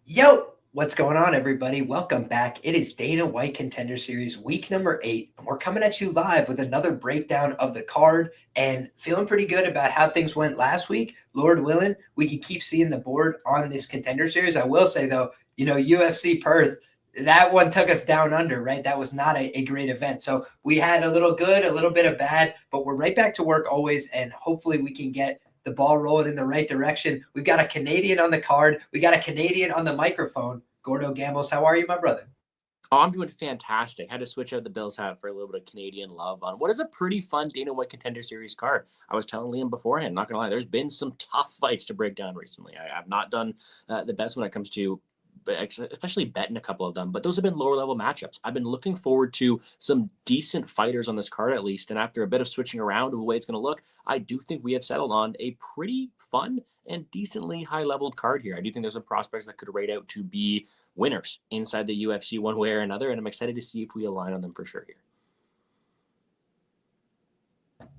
Yo, what's going on, everybody? Welcome back. It is Dana White Contender Series week number 8, and we're coming at you live with another breakdown of the card and feeling pretty good about how things went last week. Lord willing, we can keep seeing the board on this Contender Series. I will say, though, UFC Perth, that one took us down under, right? That was not a great event. So we had a little good, a little bit of bad, but we're right back to work always, and hopefully we can get the ball rolling in the right direction. We've got a Canadian on the card. We got a Canadian on the microphone. Gordo Gambles, how are you, my brother? Oh, I'm doing fantastic. Had to switch out the Bills hat for a little bit of Canadian love on what is a pretty fun Dana White Contender Series card. I was telling Liam beforehand, not gonna lie, there's been some tough fights to break down recently. I've not done the best when it comes to, especially betting a couple of them, but those have been lower level matchups. I've been looking forward to some decent fighters on this card at least, and after a bit of switching around of the way it's going to look, I do think we have settled on a pretty fun and decently high leveled card here. I do think there's some prospects that could rate out to be winners inside the UFC one way or another, and I'm excited to see if we align on them for sure here.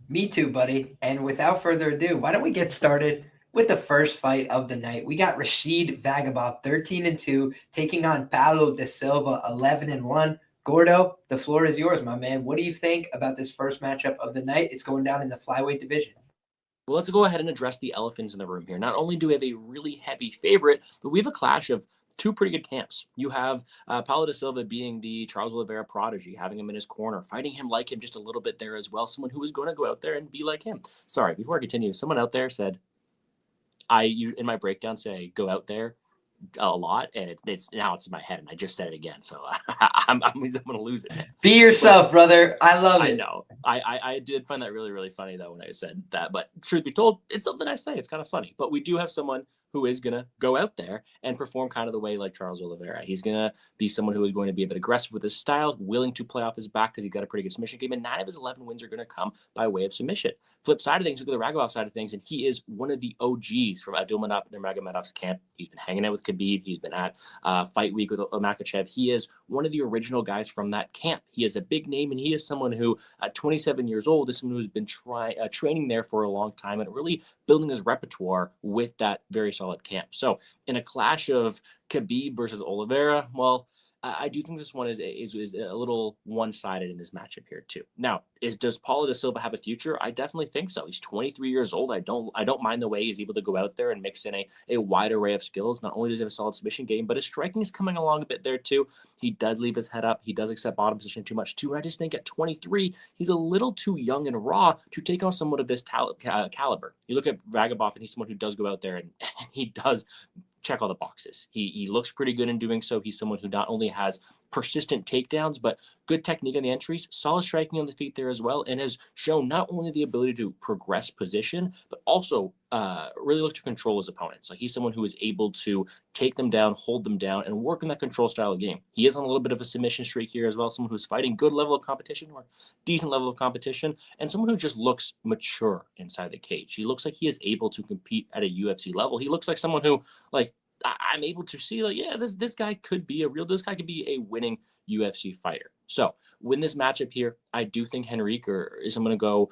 Me too, buddy. And without further ado, why don't we get started with the first fight of the night? We got Rashid Vagabov, 13-2, taking on Paulo de Silva, 11-1. Gordo, the floor is yours, my man. What do you think about this first matchup of the night? It's going down in the flyweight division. Well, let's go ahead and address the elephants in the room here. Not only do we have a really heavy favorite, but we have a clash of two pretty good camps. You have Paulo de Silva being the Charles Oliveira prodigy, having him in his corner, fighting him like him just a little bit there as well. Someone who is going to go out there and be like him. Sorry, before I continue, someone out there said, in my breakdown say go out there a lot, and it's now it's in my head, and I just said it again, so I'm gonna lose it. Be yourself, brother. I love it. I know. I did find that really, really funny though when I said that, but truth be told, it's something I say. It's kind of funny, but we do have someone who is going to go out there and perform kind of the way like Charles Oliveira. He's going to be someone who is going to be a bit aggressive with his style, willing to play off his back because he's got a pretty good submission game, and 9 of his 11 wins are going to come by way of submission. Flip side of things, look at the Ragabov side of things, and he is one of the OGs from Abdulmanap Nurmagomedov's camp. He's been hanging out with Khabib. He's been at Fight Week with Makachev. He is one of the original guys from that camp. He is a big name, and he is someone who, at 27 years old, is someone who's been training there for a long time and really building his repertoire with that very solid camp. So in a clash of Khabib versus Oliveira, well, I do think this one is a little one-sided in this matchup here too. Now, does Paulo de Silva have a future? I definitely think so. He's 23 years old. I don't mind the way he's able to go out there and mix in a wide array of skills. Not only does he have a solid submission game, but his striking is coming along a bit there too. He does leave his head up. He does accept bottom position too much too. And I just think at 23, he's a little too young and raw to take on someone of this caliber. You look at Vagabov, and he's someone who does go out there and he does check all the boxes. He looks pretty good in doing so. He's someone who not only has persistent takedowns, but good technique on the entries, solid striking on the feet there as well, and has shown not only the ability to progress position, but also really look to control his opponents. Like he's someone who is able to take them down, hold them down, and work in that control style of game. He is on a little bit of a submission streak here as well, someone who's fighting good level of competition or decent level of competition, and someone who just looks mature inside the cage. He looks like he is able to compete at a UFC level. He looks like someone who, like, I'm able to see, like, yeah, this guy could be this guy could be a winning UFC fighter. So win this matchup here, I do think Henrique is going to go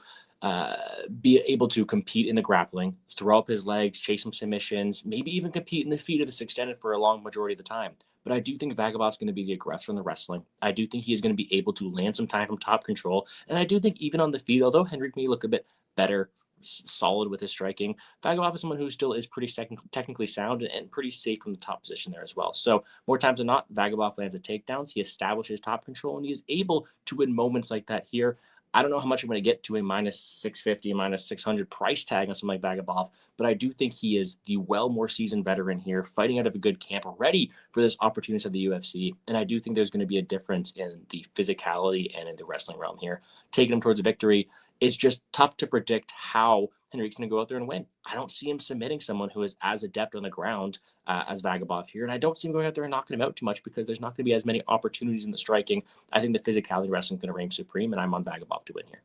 be able to compete in the grappling, throw up his legs, chase some submissions, maybe even compete in the feet if it's extended for a long majority of the time. But I do think Vagabov's going to be the aggressor in the wrestling. I do think he is going to be able to land some time from top control. And I do think even on the feet, although Henrique may look a bit better, solid with his striking, Vagabov is someone who still is pretty technically sound and pretty safe from the top position there as well. So more times than not, Vagabov lands the takedowns. He establishes top control, and he is able to win moments like that here. I don't know how much I'm going to get to a minus 650, minus 600 price tag on something like Vagabov, but I do think he is the more seasoned veteran here, fighting out of a good camp, ready for this opportunity of the UFC. And I do think there's going to be a difference in the physicality and in the wrestling realm here. Taking him towards a victory, it's just tough to predict how Henrique's going to go out there and win. I don't see him submitting someone who is as adept on the ground as Vagabov here, and I don't see him going out there and knocking him out too much because there's not going to be as many opportunities in the striking. I think the physicality wrestling is going to reign supreme, and I'm on Vagabov to win here.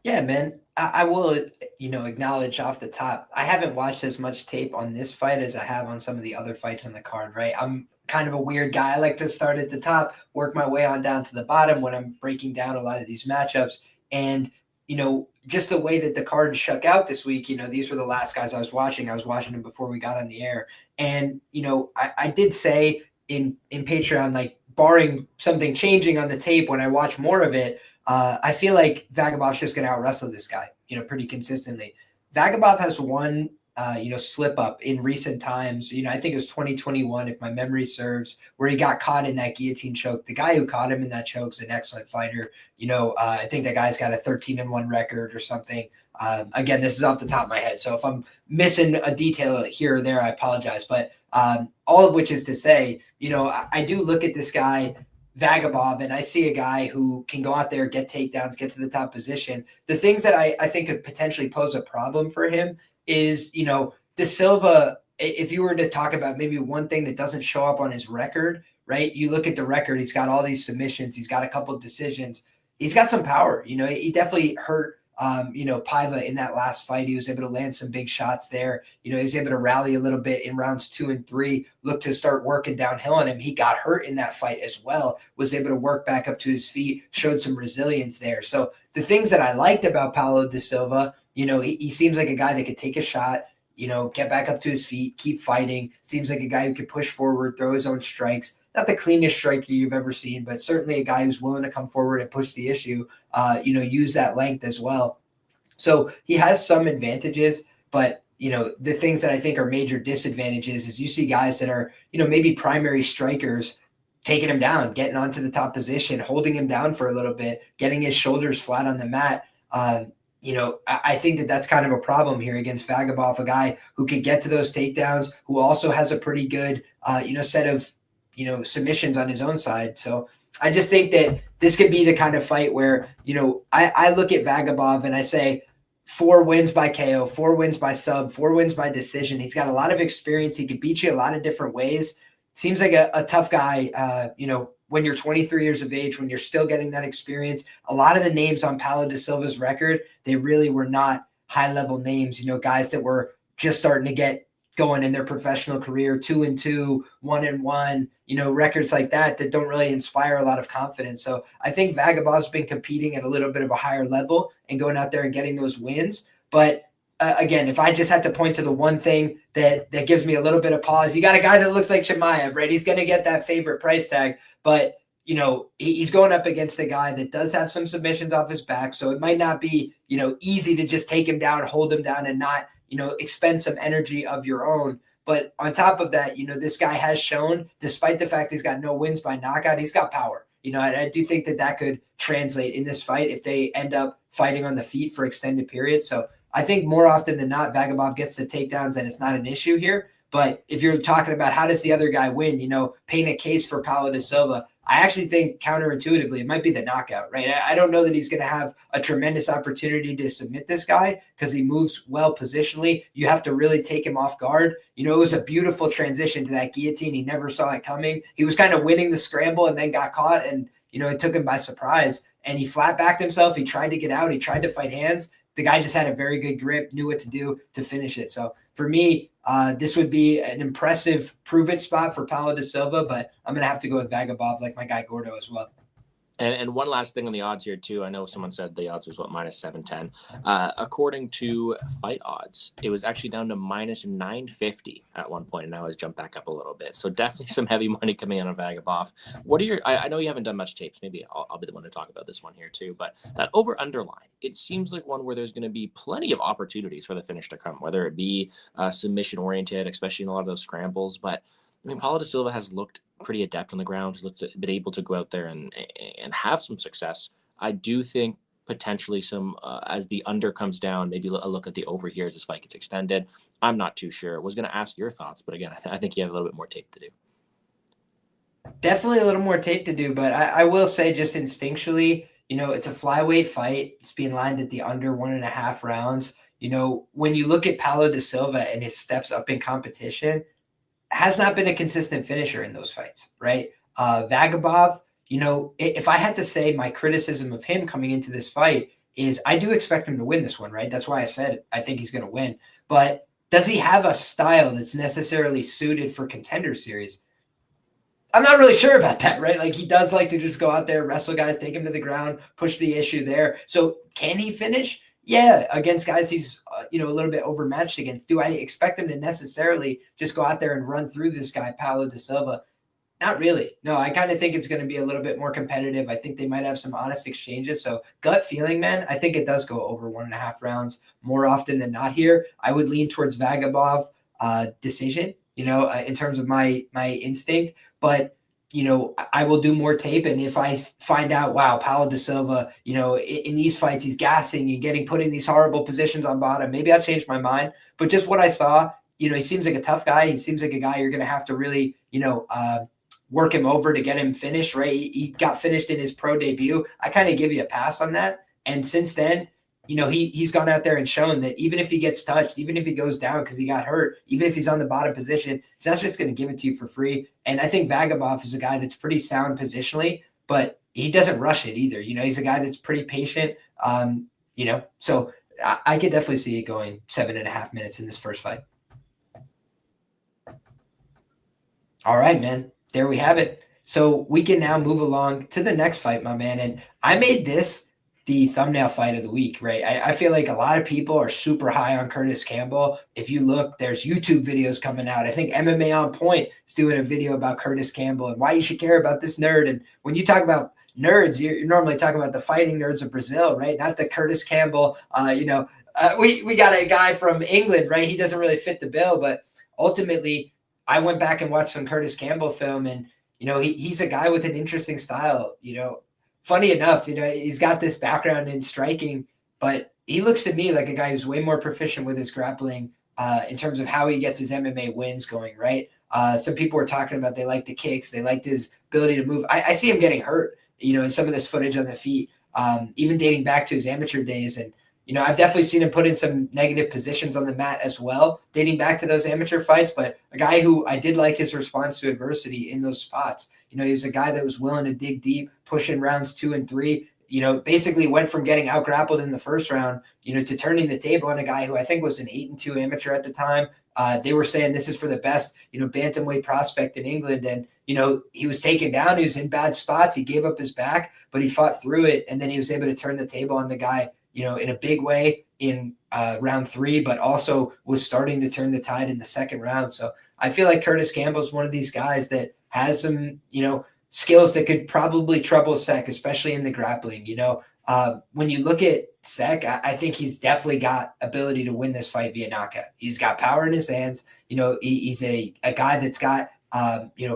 Yeah, man. I will, acknowledge off the top, I haven't watched as much tape on this fight as I have on some of the other fights on the card, right? I'm kind of a weird guy. I like to start at the top, work my way on down to the bottom when I'm breaking down a lot of these matchups. And, just the way that the card shook out this week, these were the last guys I was watching. I was watching them before we got on the air. And, I did say in Patreon, like barring something changing on the tape when I watch more of it, I feel like Vagabov's just going to out-wrestle this guy, pretty consistently. Vagabov has one, slip up in recent times. I think it was 2021, if my memory serves, where he got caught in that guillotine choke. The guy who caught him in that choke is an excellent fighter. I think that guy's got a 13-1 record or something. Again, this is off the top of my head, so if I'm missing a detail here or there, I apologize. But all of which is to say, I do look at this guy, Vagabov, and I see a guy who can go out there, get takedowns, get to the top position. The things that I think could potentially pose a problem for him is, De Silva, if you were to talk about maybe one thing that doesn't show up on his record, right? You look at the record, he's got all these submissions, he's got a couple of decisions, he's got some power. He definitely hurt Paiva in that last fight. He was able to land some big shots there. He was able to rally a little bit in rounds 2 and 3, look to start working downhill on him. He got hurt in that fight as well, was able to work back up to his feet, showed some resilience there. So the things that I liked about Paulo de Silva, he seems like a guy that could take a shot, get back up to his feet, keep fighting. Seems like a guy who could push forward, throw his own strikes. Not the cleanest striker you've ever seen, but certainly a guy who's willing to come forward and push the issue, use that length as well. So he has some advantages, but, the things that I think are major disadvantages is you see guys that are, maybe primary strikers taking him down, getting onto the top position, holding him down for a little bit, getting his shoulders flat on the mat. I think that that's kind of a problem here against Vagabov, a guy who can get to those takedowns, who also has a pretty good, set of, submissions on his own side. So I just think that this could be the kind of fight where, I look at Vagabov and I say 4 wins by KO, 4 wins by sub, 4 wins by decision. He's got a lot of experience. He could beat you a lot of different ways. Seems like a tough guy, when you're 23 years of age, when you're still getting that experience. A lot of the names on Paulo de Silva's record, they really were not high-level names, guys that were just starting to get going in their professional career, 2-2, 1-1, records like that don't really inspire a lot of confidence. So I think Vagabov's been competing at a little bit of a higher level and going out there and getting those wins. But again, if I just had to point to the one thing that gives me a little bit of pause, you got a guy that looks like Chimaev, right? He's going to get that favorite price tag, but he's going up against a guy that does have some submissions off his back. So it might not be, easy to just take him down, hold him down, and not, expend some energy of your own. But on top of that, this guy has shown, despite the fact he's got no wins by knockout, he's got power. I do think that could translate in this fight if they end up fighting on the feet for extended periods. So I think more often than not, Vagabov gets the takedowns and it's not an issue here. But if you're talking about how does the other guy win, paint a case for Paulo de Silva, I actually think counterintuitively it might be the knockout, right? I don't know that he's going to have a tremendous opportunity to submit this guy because he moves well positionally. You have to really take him off guard. It was a beautiful transition to that guillotine. He never saw it coming. He was kind of winning the scramble and then got caught, and it took him by surprise. And he flat backed himself. He tried to get out. He tried to fight hands. The guy just had a very good grip, knew what to do to finish it. So for me, this would be an impressive prove-it spot for Paulo de Silva, but I'm going to have to go with Vagabov like my guy Gordo as well. And one last thing on the odds here, too. I know someone said the odds was, minus 710. According to Fight Odds, it was actually down to minus 950 at one point, and now it's jumped back up a little bit. So definitely some heavy money coming in on Vagabov. What are your – I know you haven't done much tapes. Maybe I'll be the one to talk about this one here, too. But that over-under line, it seems like one where there's going to be plenty of opportunities for the finish to come, whether it be submission-oriented, especially in a lot of those scrambles. But, Paulo de Silva has looked pretty adept on the ground. He's been able to go out there and have some success. I do think potentially some, as the under comes down, maybe a look at the over here as this fight gets extended. I'm not too sure. I was going to ask your thoughts, but again, I think you have a little bit more tape to do. Definitely a little more tape to do, but I will say just instinctually, it's a flyweight fight. It's being lined at the under 1.5 rounds. When you look at Paulo de Silva and his steps up in competition, has not been a consistent finisher in those fights, right? Vagabov, if I had to say my criticism of him coming into this fight is I do expect him to win this one, right? That's why I said I think he's going to win. But does he have a style that's necessarily suited for Contender Series? I'm not really sure about that, right? Like he does like to just go out there, wrestle guys, take him to the ground, push the issue there. So can he finish? Yeah, against guys he's a little bit overmatched against. Do I expect him to necessarily just go out there and run through this guy, Paulo da Silva? Not really. No, I kind of think it's going to be a little bit more competitive. I think they might have some honest exchanges. So gut feeling, man, I think it does go over 1.5 rounds more often than not here. I would lean towards Vagabov decision, in terms of my instinct. But I will do more tape, and if I find out, wow, Paulo da Silva, in these fights he's gassing and getting put in these horrible positions on bottom, maybe I'll change my mind. But just what I saw, he seems like a tough guy. He seems like a guy you're going to have to really, work him over to get him finished, right? He got finished in his pro debut. I kind of give you a pass on that. And since then, he's gone out there and shown that even if he gets touched, even if he goes down because he got hurt, even if he's on the bottom position, he's not just going to give it to you for free. And I think Vagabov is a guy that's pretty sound positionally, but he doesn't rush it either. He's a guy that's pretty patient. So I could definitely see it going 7.5 minutes in this first fight. All right, man. There we have it. So we can now move along to the next fight, my man. And I made this the thumbnail fight of the week, right? I feel like a lot of people are super high on Kurtis Campbell. If you look, there's YouTube videos coming out. I think MMA On Point is doing a video about Kurtis Campbell and why you should care about this nerd. And when you talk about nerds, you're normally talking about the fighting nerds of Brazil, right? Not the Kurtis Campbell. We got a guy from England, right? He doesn't really fit the bill, but ultimately, I went back and watched some Kurtis Campbell film, and he's a guy with an interesting style. Funny enough, he's got this background in striking, but he looks to me like a guy who's way more proficient with his grappling in terms of how he gets his MMA wins going, right? Some people were talking about they like the kicks, they liked his ability to move. I see him getting hurt, in some of this footage on the feet, even dating back to his amateur days. And I've definitely seen him put in some negative positions on the mat as well, dating back to those amateur fights, but a guy who I did like his response to adversity in those spots. He was a guy that was willing to dig deep, push in rounds 2 and 3, basically went from getting out grappled in the first round, to turning the table on a guy who I think was an 8-2 amateur at the time. They were saying this is for the best, bantamweight prospect in England. And, he was taken down. He was in bad spots. He gave up his back, but he fought through it. And then he was able to turn the table on the guy, in a big way in round 3, but also was starting to turn the tide in the second round. So I feel like Kurtis Campbell is one of these guys that has some, skills that could probably trouble Sek, especially in the grappling. When you look at Sek, I think he's definitely got ability to win this fight via knockout. He's got power in his hands. He's a guy that's got,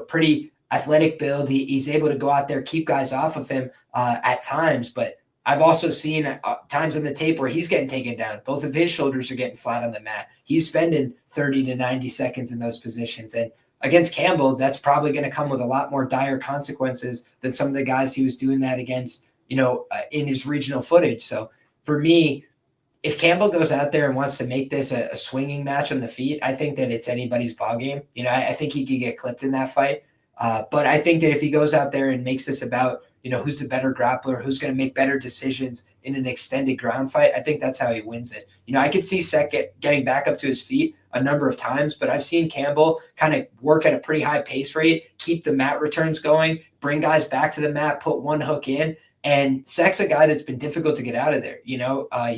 pretty athletic build. He's able to go out there, keep guys off of him at times, but I've also seen times on the tape where he's getting taken down. Both of his shoulders are getting flat on the mat. He's spending 30 to 90 seconds in those positions. And against Campbell, that's probably going to come with a lot more dire consequences than some of the guys he was doing that against, in his regional footage. So for me, if Campbell goes out there and wants to make this a swinging match on the feet, I think that it's anybody's ballgame. I think he could get clipped in that fight. But I think that if he goes out there and makes this about, who's the better grappler, who's going to make better decisions in an extended ground fight, I think that's how he wins it. I could see Sek getting back up to his feet a number of times, but I've seen Campbell kind of work at a pretty high pace rate, keep the mat returns going, bring guys back to the mat, put one hook in. And Sek's a guy that's been difficult to get out of there. You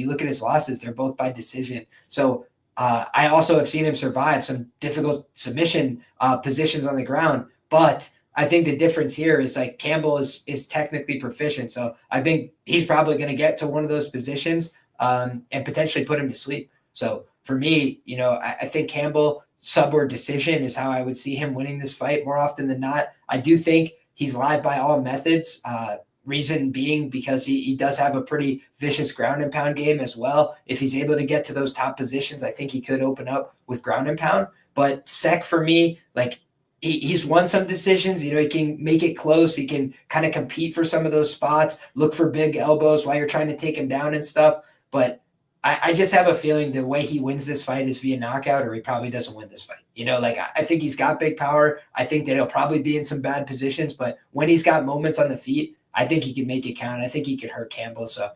look at his losses, they're both by decision. So I also have seen him survive some difficult submission positions on the ground, but I think the difference here is like Campbell is technically proficient. So I think he's probably going to get to one of those positions and potentially put him to sleep. So for me, I think Campbell sub or decision is how I would see him winning this fight more often than not. I do think he's live by all methods. Reason being because he does have a pretty vicious ground and pound game as well. If he's able to get to those top positions, I think he could open up with ground and pound. But Sek for me, like, he's won some decisions. He can make it close. He can kind of compete for some of those spots, look for big elbows while you're trying to take him down and stuff. But I just have a feeling the way he wins this fight is via knockout, or he probably doesn't win this fight. I think he's got big power. I think that he'll probably be in some bad positions, but when he's got moments on the feet, I think he can make it count. I think he could hurt Campbell. So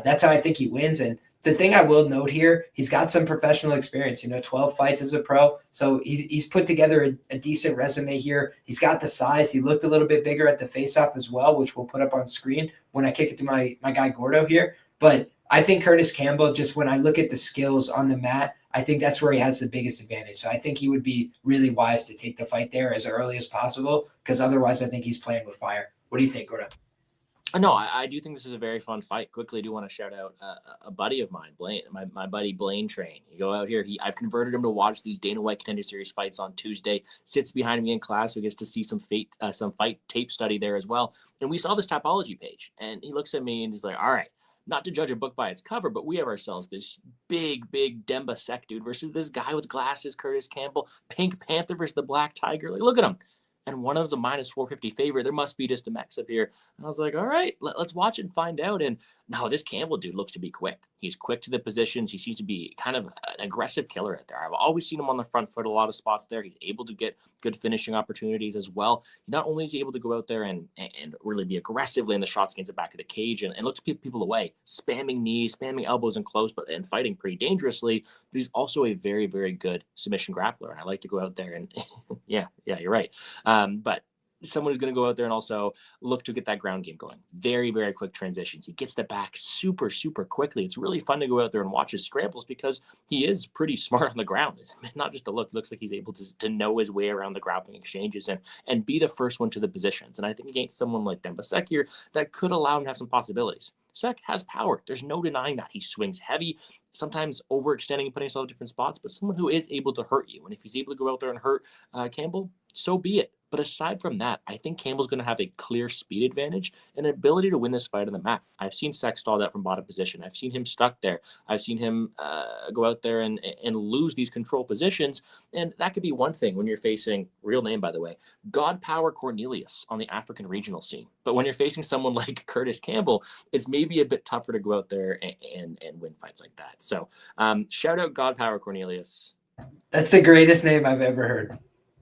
that's how I think he wins. And The thing I will note here, he's got some professional experience, 12 fights as a pro. So he's put together a decent resume here. He's got the size. He looked a little bit bigger at the face-off as well, which we'll put up on screen when I kick it to my guy Gordo here. But I think Curtis Campbell, just when I look at the skills on the mat, I think that's where he has the biggest advantage. So I think he would be really wise to take the fight there as early as possible, because otherwise I think he's playing with fire. What do you think, Gordo? No, I do think this is a very fun fight. Quickly, I do want to shout out a buddy of mine, Blaine, my buddy Blaine Train. You go out here. I've converted him to watch these Dana White Contender Series fights on Tuesday. Sits behind me in class, so he gets to see some fight tape study there as well. And we saw this Tapology page, and he looks at me and he's like, "All right, not to judge a book by its cover, but we have ourselves this big Demba Sec dude versus this guy with glasses, Curtis Campbell, Pink Panther versus the Black Tiger. Like, look at him." And one of them's a minus 450 favorite. There must be just a max up here. And I was like, all right, let's watch it and find out. And no, this Campbell dude looks to be quick. He's quick to the positions. He seems to be kind of an aggressive killer out there. I've always seen him on the front foot, a lot of spots there. He's able to get good finishing opportunities as well. Not only is he able to go out there and really be aggressively in the shots against the back of the cage and look to keep people away, spamming knees, spamming elbows and close, and fighting pretty dangerously. But he's also a very, very good submission grappler. And I like to go out there and yeah, you're right. But someone who's going to go out there and also look to get that ground game going. Very, very quick transitions. He gets the back super, super quickly. It's really fun to go out there and watch his scrambles because he is pretty smart on the ground. It's not just a look. It looks like he's able to know his way around the grappling exchanges and be the first one to the positions. And I think against someone like Demba Sec here, that could allow him to have some possibilities. Sec has power. There's no denying that. He swings heavy, sometimes overextending and putting himself in different spots, but someone who is able to hurt you. And if he's able to go out there and hurt Campbell, so be it. But aside from that, I think Campbell's going to have a clear speed advantage and an ability to win this fight on the mat. I've seen Sec stalled out from bottom position. I've seen him stuck there. I've seen him go out there and lose these control positions. And that could be one thing when you're facing, real name, by the way, God Power Cornelius on the African regional scene. But when you're facing someone like Curtis Campbell, it's maybe a bit tougher to go out there and win fights like that. So shout out God Power Cornelius. That's the greatest name I've ever heard.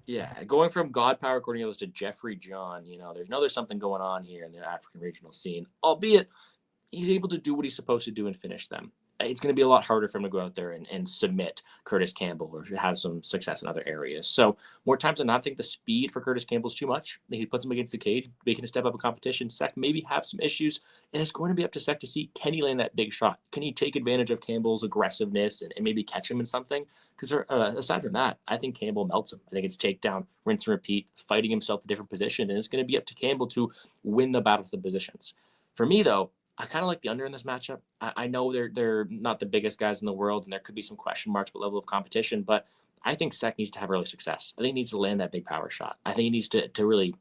Yeah, going from God Power Cornelius to Jeffrey John, there's something going on here in the African regional scene, albeit he's able to do what he's supposed to do and finish them. It's going to be a lot harder for him to go out there and submit Curtis Campbell or have some success in other areas. So more times than not, I think the speed for Curtis Campbell is too much. I think he puts him against the cage, making a step up in competition. Sec maybe have some issues, and it's going to be up to Sec to see, can he land that big shot? Can he take advantage of Campbell's aggressiveness and maybe catch him in something? Because aside from that, I think Campbell melts him. I think it's takedown, rinse and repeat, fighting himself to different positions, and it's going to be up to Campbell to win the battle of the positions. For me, though, I kind of like the under in this matchup. I know they're not the biggest guys in the world, and there could be some question marks with level of competition, but I think Sec needs to have early success. I think he needs to land that big power shot. I think he needs to really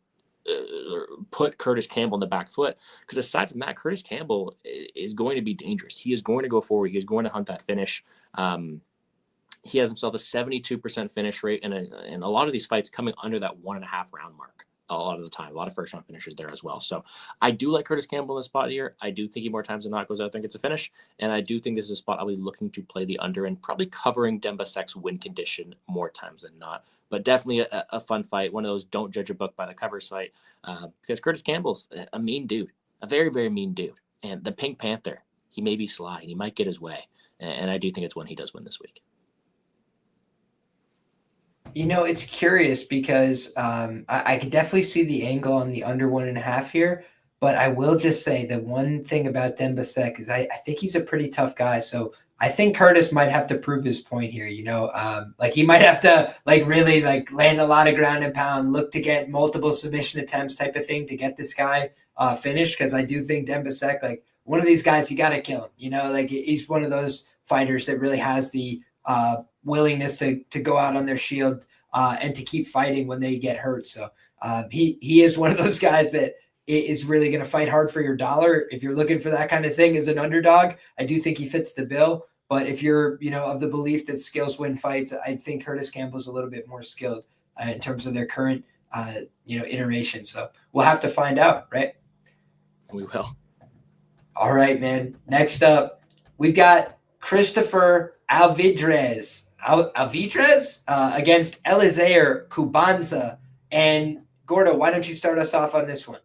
put Curtis Campbell in the back foot, because aside from that, Curtis Campbell is going to be dangerous. He is going to go forward. He is going to hunt that finish. He has himself a 72% finish rate, and a lot of these fights coming under that 1.5 round mark a lot of the time. A lot of first round finishers there as well. So I do like Curtis Campbell in the spot here. I do think he more times than not goes out there and gets a finish, and I do think this is a spot I'll be looking to play the under and probably covering Demba Sec's win condition more times than not. But definitely a fun fight, one of those don't judge a book by the covers fight, because Curtis Campbell's a mean dude, a very, very mean dude. And the Pink Panther, he may be sly, and he might get his way. And I do think it's one he does win this week. It's curious because I could definitely see the angle on the under 1.5 here, but I will just say the one thing about Demba Sec is I think he's a pretty tough guy. So I think Curtis might have to prove his point here. Like he might have to really land a lot of ground and pound, look to get multiple submission attempts type of thing to get this guy finished. Because I do think Demba Sec, one of these guys, you got to kill him. He's one of those fighters that really has the willingness to go out on their shield and to keep fighting when they get hurt. So he is one of those guys that is really going to fight hard for your dollar. If you're looking for that kind of thing as an underdog, I do think he fits the bill. But if you're, of the belief that skills win fights, I think Curtis Campbell's a little bit more skilled in terms of their current, iteration. So we'll have to find out, right? We will. All right, man. Next up, we've got Christopher Alidrez against Eliezer Kubanza. And Gordo, why don't you start us off on this one?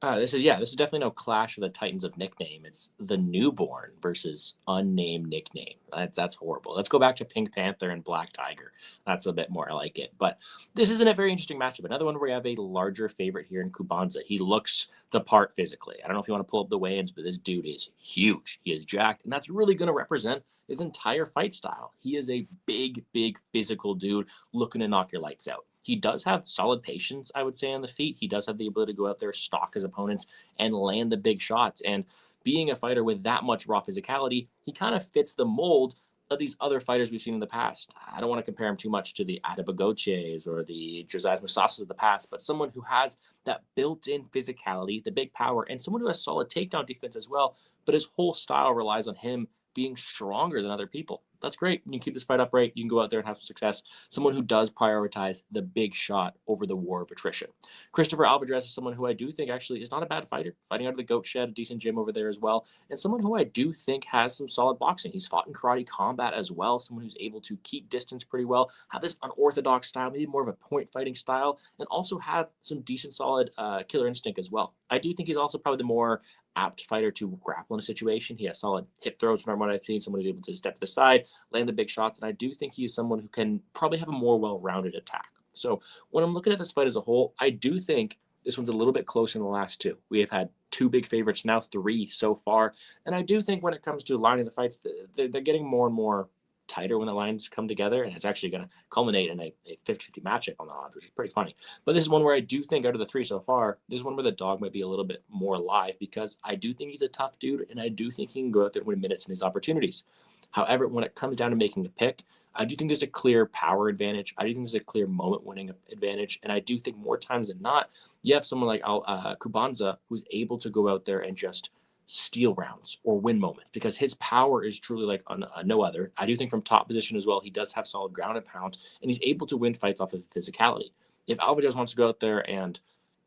This is definitely no clash of the titans of nickname. It's the newborn versus unnamed nickname. That's horrible. Let's go back to Pink Panther and Black Tiger. That's a bit more like it. But this isn't a very interesting matchup. Another one where you have a larger favorite here in Kubanza. He looks the part physically. I don't know if you want to pull up the weigh-ins, but this dude is huge. He is jacked, and that's really going to represent his entire fight style. He is a big, big physical dude looking to knock your lights out. He does have solid patience, I would say, on the feet. He does have the ability to go out there, stalk his opponents, and land the big shots. And being a fighter with that much raw physicality, he kind of fits the mold of these other fighters we've seen in the past. I don't want to compare him too much to the Adebagoches or the Josiah Musasas of the past, but someone who has that built-in physicality, the big power, and someone who has solid takedown defense as well, but his whole style relies on him being stronger than other people. That's great. You can keep this fight upright. You can go out there and have some success. Someone who does prioritize the big shot over the war of attrition. Christopher Alidrez is someone who I do think actually is not a bad fighter, fighting out of the goat shed, a decent gym over there as well, and someone who I do think has some solid boxing. He's fought in karate combat as well, someone who's able to keep distance pretty well, have this unorthodox style, maybe more of a point fighting style, and also have some decent solid killer instinct as well. I do think he's also probably the more apt fighter to grapple in a situation. He has solid hip throws from what I've seen, someone who's able to step to the side, land the big shots, and I do think he is someone who can probably have a more well-rounded attack. So when I'm looking at this fight as a whole, I do think this one's a little bit closer than the last two. We have had two big favorites, now three so far, and I do think when it comes to lining the fights, they're getting more and more tighter when the lines come together, and it's actually going to culminate in a 50-50 matchup on the odds, which is pretty funny. But this is one where I do think out of the three so far, this is one where the dog might be a little bit more live, because I do think he's a tough dude, and I do think he can go out there and win minutes in these opportunities. However, when it comes down to making a pick, I do think there's a clear power advantage. I do think there's a clear moment-winning advantage, and I do think more times than not, you have someone like Kubanza who's able to go out there and just steal rounds or win moments, because his power is truly like no other. I do think from top position as well, he does have solid ground and pound, and he's able to win fights off of physicality. If Alvarez wants to go out there and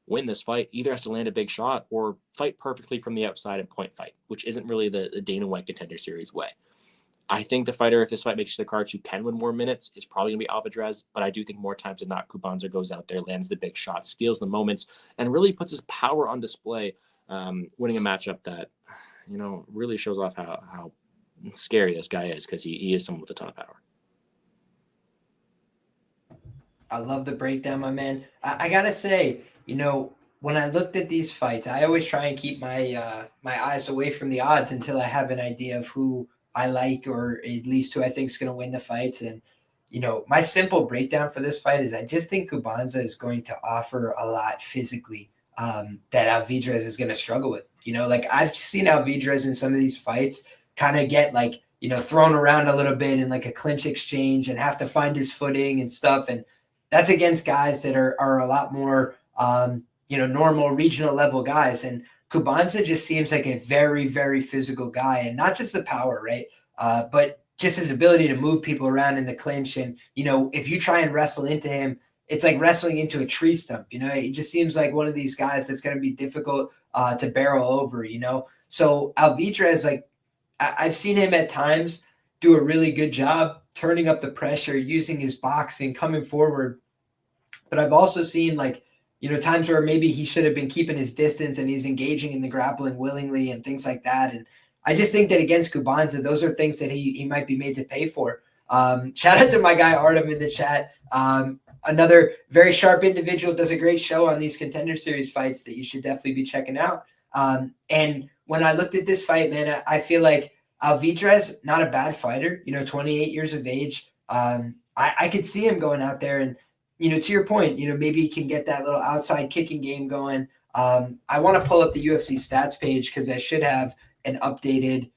win this fight, either has to land a big shot or fight perfectly from the outside and point fight, which isn't really the Dana White Contender Series way. I think the fighter, if this fight makes it to the cards, who can win more minutes is probably going to be Alvarez, but I do think more times than not, Kubanza goes out there, lands the big shot, steals the moments, and really puts his power on display, winning a matchup that, really shows off how scary this guy is, because he is someone with a ton of power. I love the breakdown, my man. I gotta say, when I looked at these fights, I always try and keep my my eyes away from the odds until I have an idea of who I like, or at least who I think is going to win the fights. And, my simple breakdown for this fight is I just think Kubanza is going to offer a lot physically that Alidrez is going to struggle with. I've seen Alidrez in some of these fights kind of get thrown around a little bit in like a clinch exchange and have to find his footing and stuff. And that's against guys that are a lot more, normal regional level guys. And Kubanza just seems like a very, very physical guy, and not just the power, right? But just his ability to move people around in the clinch. And, if you try and wrestle into him, it's like wrestling into a tree stump. He just seems like one of these guys that's going to be difficult to barrel over, So Alidrez, I've seen him at times do a really good job turning up the pressure, using his boxing, coming forward. But I've also seen times where maybe he should have been keeping his distance and he's engaging in the grappling willingly and things like that. And I just think that against Kubanza, those are things that he might be made to pay for. Shout out to my guy Artem in the chat. Another very sharp individual, does a great show on these Contender Series fights that you should definitely be checking out. And when I looked at this fight, man, I feel like Alidrez, not a bad fighter, 28 years of age. I could see him going out there and, to your point, maybe he can get that little outside kicking game going. I want to pull up the UFC stats page because I should have an updated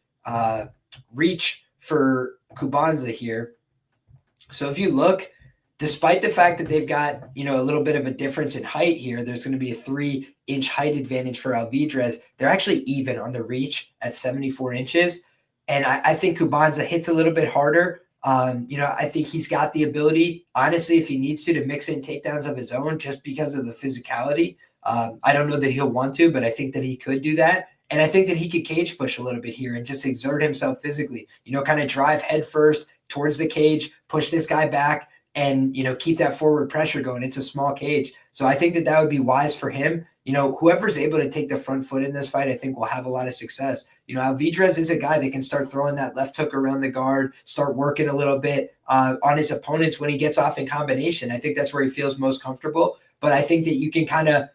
reach for Kubanza here. So if you look, despite the fact that they've got, a little bit of a difference in height here, there's going to be a 3-inch height advantage for Alidrez. They're actually even on the reach at 74 inches. And I think Kubanza hits a little bit harder. I think he's got the ability, honestly, if he needs to mix in takedowns of his own just because of the physicality. I don't know that he'll want to, but I think that he could do that. And I think that he could cage push a little bit here and just exert himself physically, kind of drive head first towards the cage, push this guy back, and, keep that forward pressure going. It's a small cage. So I think that would be wise for him. whoever's able to take the front foot in this fight, I think will have a lot of success. Alidrez is a guy that can start throwing that left hook around the guard, start working a little bit on his opponents when he gets off in combination. I think that's where he feels most comfortable. But I think that you can kind of,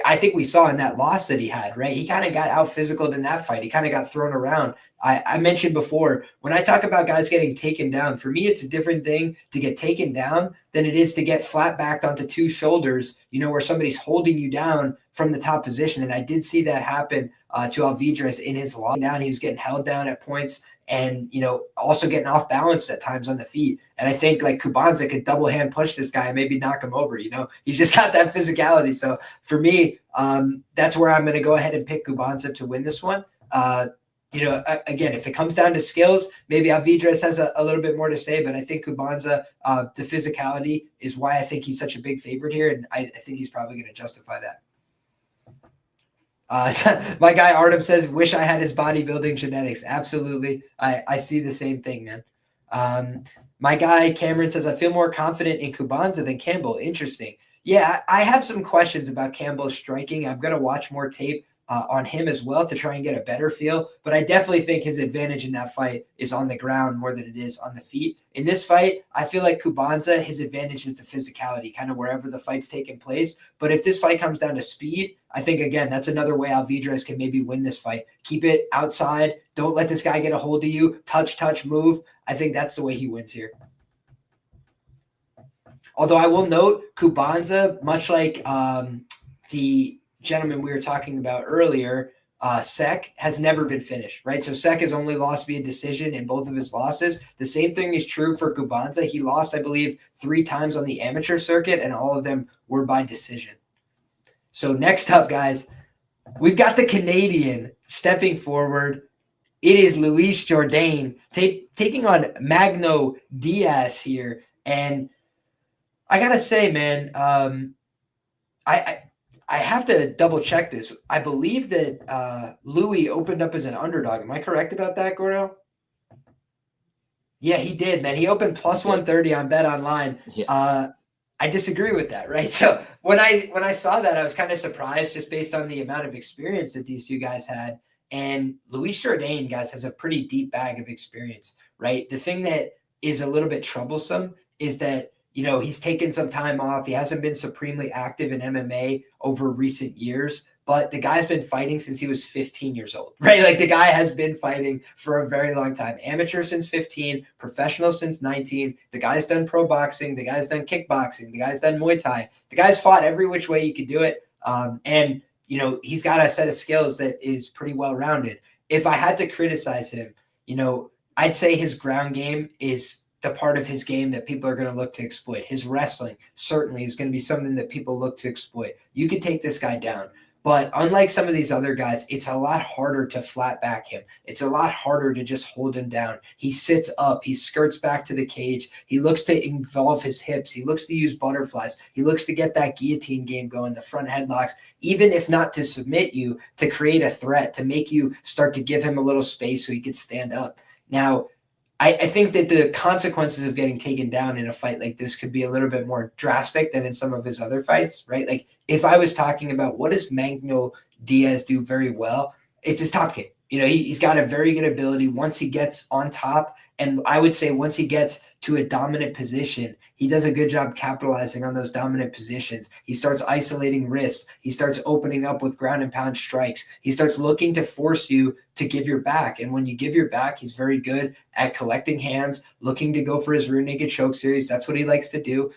I think we saw in that loss that he had, right? He kind of got out physicaled in that fight. He kind of got thrown around. I mentioned before, when I talk about guys getting taken down, for me, it's a different thing to get taken down than it is to get flat backed onto two shoulders, where somebody's holding you down from the top position. And I did see that happen to Alidrez in his lockdown. He was getting held down at points and, also getting off balance at times on the feet. And I think like Kubanza could double hand push this guy and maybe knock him over, he's just got that physicality. So for me, that's where I'm going to go ahead and pick Kubanza to win this one. Again, if it comes down to skills, maybe Alidrez has a little bit more to say, but I think Kubanza, the physicality is why I think he's such a big favorite here. And I think he's probably going to justify that. My guy Artem says, wish I had his bodybuilding genetics. Absolutely. I see the same thing, man. My guy Cameron says, I feel more confident in Kubanza than Campbell. Interesting. Yeah, I have some questions about Campbell's striking. I'm going to watch more tape on him as well to try and get a better feel. But I definitely think his advantage in that fight is on the ground more than it is on the feet. In this fight, I feel like Kubanza, his advantage is the physicality, kind of wherever the fight's taking place. But if this fight comes down to speed, I think, again, that's another way Alidrez can maybe win this fight. Keep it outside. Don't let this guy get a hold of you. Touch, move. I think that's the way he wins here. Although I will note, Kubanza, much like the gentleman we were talking about earlier, Sek has never been finished, right? So Sek has only lost via decision in both of his losses. The same thing is true for Kubanza. He lost, I believe, 3 times on the amateur circuit, and all of them were by decision. So next up, guys, we've got the Canadian stepping forward. It is Luis Jourdain taking on Magno Diaz here. And I got to say, man, I have to double check this. I believe that Louis opened up as an underdog. Am I correct about that, Gordo? Yeah, he did, man. He opened plus 130 on Bet Online. Yes. I disagree with that, right? So when I saw that, I was kind of surprised just based on the amount of experience that these two guys had. And Luis Jourdain, guys, has a pretty deep bag of experience, right? The thing that is a little bit troublesome is that he's taken some time off. He hasn't been supremely active in MMA over recent years, but the guy's been fighting since he was 15 years old, right? Like the guy has been fighting for a very long time. Amateur since 15, professional since 19. The guy's done pro boxing. The guy's done kickboxing. The guy's done Muay Thai. The guy's fought every which way you could do it. And he's got a set of skills that is pretty well-rounded. If I had to criticize him, I'd say his ground game is the part of his game that people are going to look to exploit. His wrestling certainly is going to be something that people look to exploit. You could take this guy down, but unlike some of these other guys, it's a lot harder to flat back him. It's a lot harder to just hold him down. He sits up, he skirts back to the cage. He looks to involve his hips. He looks to use butterflies. He looks to get that guillotine game going, the front headlocks, even if not to submit you, to create a threat, to make you start to give him a little space so he could stand up. Now, I think that the consequences of getting taken down in a fight like this could be a little bit more drastic than in some of his other fights, right? Like if I was talking about what does Magno Diaz do very well, it's his top kick. He's got a very good ability once he gets on top. And I would say once he gets to a dominant position, he does a good job capitalizing on those dominant positions. He starts isolating wrists. He starts opening up with ground and pound strikes. He starts looking to force you to give your back. And when you give your back, he's very good at collecting hands, looking to go for his rear naked choke series. That's what he likes to do.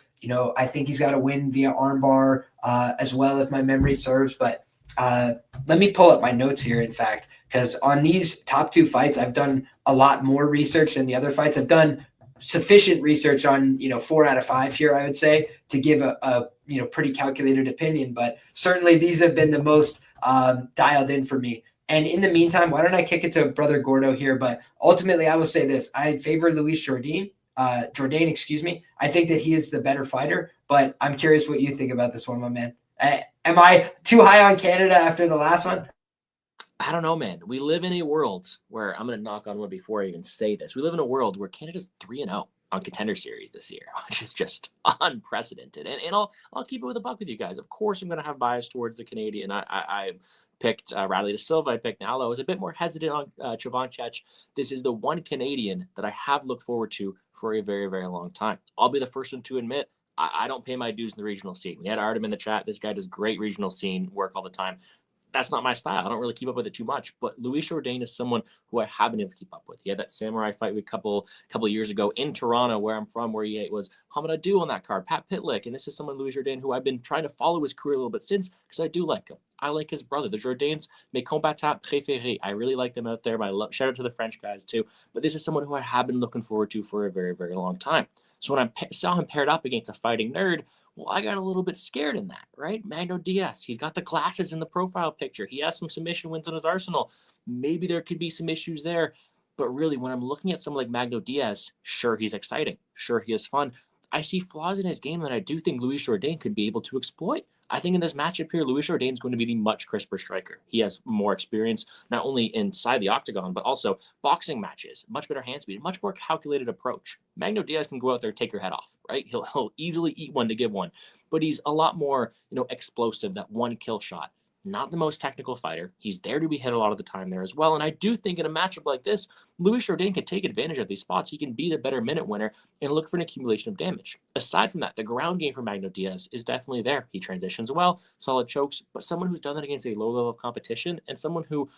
I think he's got to win via armbar as well, if my memory serves. But let me pull up my notes here, in fact, because on these top 2 fights, I've done a lot more research than the other fights. I've done sufficient research on 4 out of 5 here, I would say, to give a pretty calculated opinion. But certainly these have been the most dialed in for me. And in the meantime, why don't I kick it to Brother Gordo here? But ultimately, I will say this: I favor Luis Jourdain. Jourdain. I think that he is the better fighter. But I'm curious what you think about this one, my man. Am I too high on Canada after the last one? I don't know, man. We live in a world where I'm going to knock on wood before I even say this. We live in a world where Canada's 3-0. on Contender Series this year, which is just unprecedented. And I'll keep it with a buck with you guys. Of course, I'm going to have bias towards the Canadian. I picked Riley de Silva. I picked Nalo. I was a bit more hesitant on Chavancech. This is the one Canadian that I have looked forward to for a very, very long time. I'll be the first one to admit I don't pay my dues in the regional scene. We had Artem in the chat. This guy does great regional scene work all the time. That's not my style. I don't really keep up with it too much. But Louis Jourdain is someone who I have been able to keep up with. He had that samurai fight a couple of years ago in Toronto, where I'm from, where he was Hamadou on that card, Pat Pitlick. And this is someone, Louis Jourdain, who I've been trying to follow his career a little bit since, because I do like him. I like his brother. The Jourdains, mes combattants préférés. I really like them out there. Shout out to the French guys too. But this is someone who I have been looking forward to for a very, very long time. So when I saw him paired up against a fighting nerd, well, I got a little bit scared in that, right? Magno Diaz, he's got the glasses in the profile picture. He has some submission wins in his arsenal. Maybe there could be some issues there. But really, when I'm looking at someone like Magno Diaz, sure, he's exciting. Sure, he is fun. I see flaws in his game that I do think Louis Jourdain could be able to exploit. I think in this matchup here, Louis Jourdain is going to be the much crisper striker. He has more experience, not only inside the octagon, but also boxing matches, much better hand speed, much more calculated approach. Magno Diaz can go out there and take your head off, right? He'll easily eat one to give one, but he's a lot more, explosive, that one kill shot. Not the most technical fighter. He's there to be hit a lot of the time there as well. And I do think in a matchup like this, Louis Jourdain can take advantage of these spots. He can be the better minute winner and look for an accumulation of damage. Aside from that, the ground game for Magno Diaz is definitely there. He transitions well, solid chokes, but someone who's done that against a low level of competition and someone who,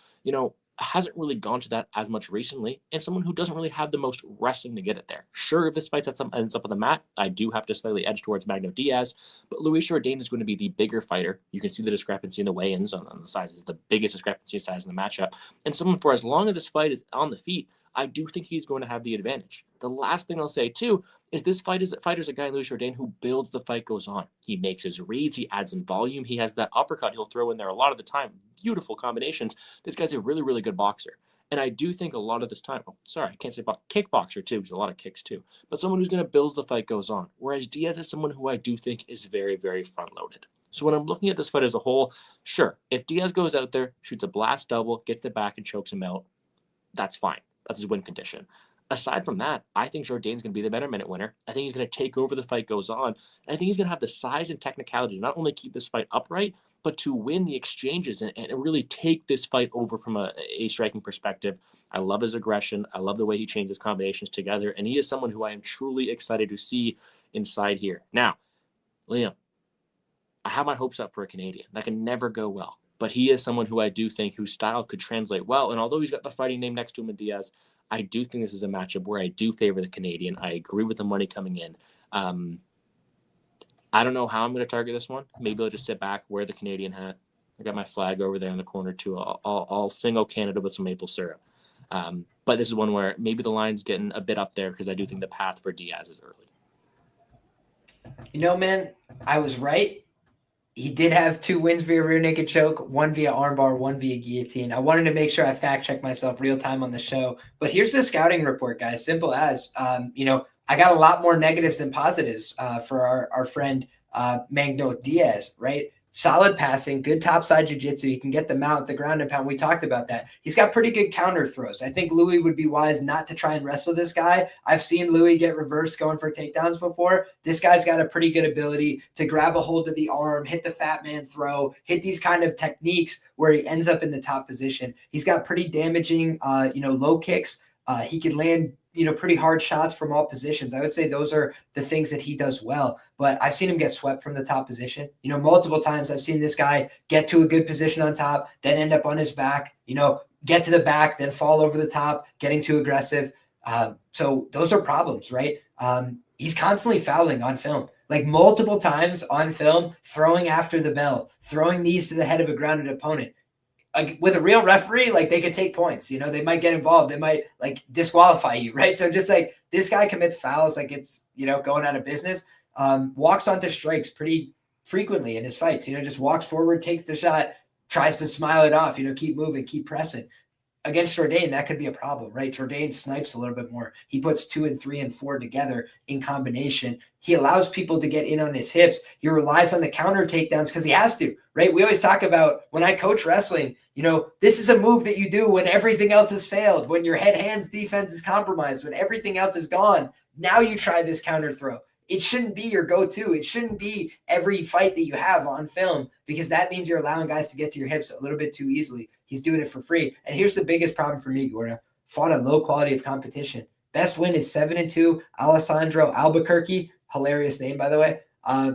hasn't really gone to that as much recently, and someone who doesn't really have the most wrestling to get it there. Sure, if this fight ends up on the mat, I do have to slightly edge towards Magno Diaz, but Louis Jourdain is going to be the bigger fighter. You can see the discrepancy in the weigh-ins on the sizes, the biggest discrepancy in size in the matchup. And someone, for as long as this fight is on the feet, I do think he's going to have the advantage. The last thing I'll say, too, is this fighter's a guy, Louis Jourdain, who builds the fight goes on. He makes his reads. He adds in volume. He has that uppercut he'll throw in there a lot of the time. Beautiful combinations. This guy's a really, really good boxer. And I do think a lot of this time, I can't say about kickboxer, too, because a lot of kicks, too. But someone who's going to build the fight goes on. Whereas Diaz is someone who I do think is very, very front-loaded. So when I'm looking at this fight as a whole, sure, if Diaz goes out there, shoots a blast double, gets it back and chokes him out, that's fine. That's his win condition. Aside from that, I think Jourdain's going to be the better minute winner. I think he's going to take over the fight goes on. I think he's going to have the size and technicality to not only keep this fight upright, but to win the exchanges and really take this fight over from a striking perspective. I love his aggression. I love the way he changes combinations together. And he is someone who I am truly excited to see inside here. Now, Liam, I have my hopes up for a Canadian. That can never go well. But he is someone who I do think whose style could translate well. And although he's got the fighting name next to him in Diaz, I do think this is a matchup where I do favor the Canadian. I agree with the money coming in. I don't know how I'm going to target this one. Maybe I'll just sit back, wear the Canadian hat. I got my flag over there in the corner too. I'll single Canada with some maple syrup. But this is one where maybe the line's getting a bit up there because I do think the path for Diaz is early. Man, I was right. He did have 2 wins via rear naked choke, 1 via armbar, 1 via guillotine. I wanted to make sure I fact check myself real time on the show. But here's the scouting report, guys. Simple as, I got a lot more negatives than positives for our friend Magno Diaz, right? Solid passing, good topside jiu-jitsu. He can get the mount, the ground and pound. We talked about that. He's got pretty good counter throws. I think Louis would be wise not to try and wrestle this guy. I've seen Louis get reversed going for takedowns before. This guy's got a pretty good ability to grab a hold of the arm, hit the fat man throw, hit these kind of techniques where he ends up in the top position. He's got pretty damaging, low kicks. He can land pretty hard shots from all positions. I would say those are the things that he does well, but I've seen him get swept from the top position. Multiple times I've seen this guy get to a good position on top, then end up on his back, get to the back, then fall over the top, getting too aggressive. So those are problems, right? He's constantly fouling on film, like multiple times on film, throwing after the bell, throwing knees to the head of a grounded opponent. Like with a real referee, like they could take points, they might get involved. They might disqualify you. Right. So just like this guy commits fouls, like it's, going out of business, walks onto strikes pretty frequently in his fights, just walks forward, takes the shot, tries to smile it off, keep moving, keep pressing. Against Jourdain, that could be a problem, right? Jourdain snipes a little bit more. He puts 2 and 3 and 4 together in combination. He allows people to get in on his hips. He relies on the counter takedowns because he has to, right? We always talk about when I coach wrestling, this is a move that you do when everything else has failed, when your head-hands defense is compromised, when everything else is gone. Now you try this counter throw. It shouldn't be your go-to. It shouldn't be every fight that you have on film, because that means you're allowing guys to get to your hips a little bit too easily. He's doing it for free. And here's the biggest problem for me, Gordo. Fought a low quality of competition. Best win is 7-2, Alessandro Albuquerque. Hilarious name, by the way.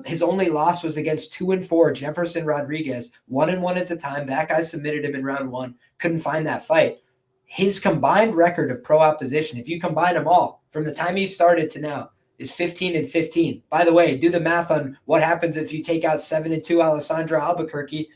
His only loss was against 2-4, Jefferson Rodriguez, 1-1 at the time. That guy submitted him in round 1. Couldn't find that fight. His combined record of pro opposition, if you combine them all from the time he started to now, is 15-15. By the way, do the math on what happens if you take out 7-2 Alessandro Albuquerque.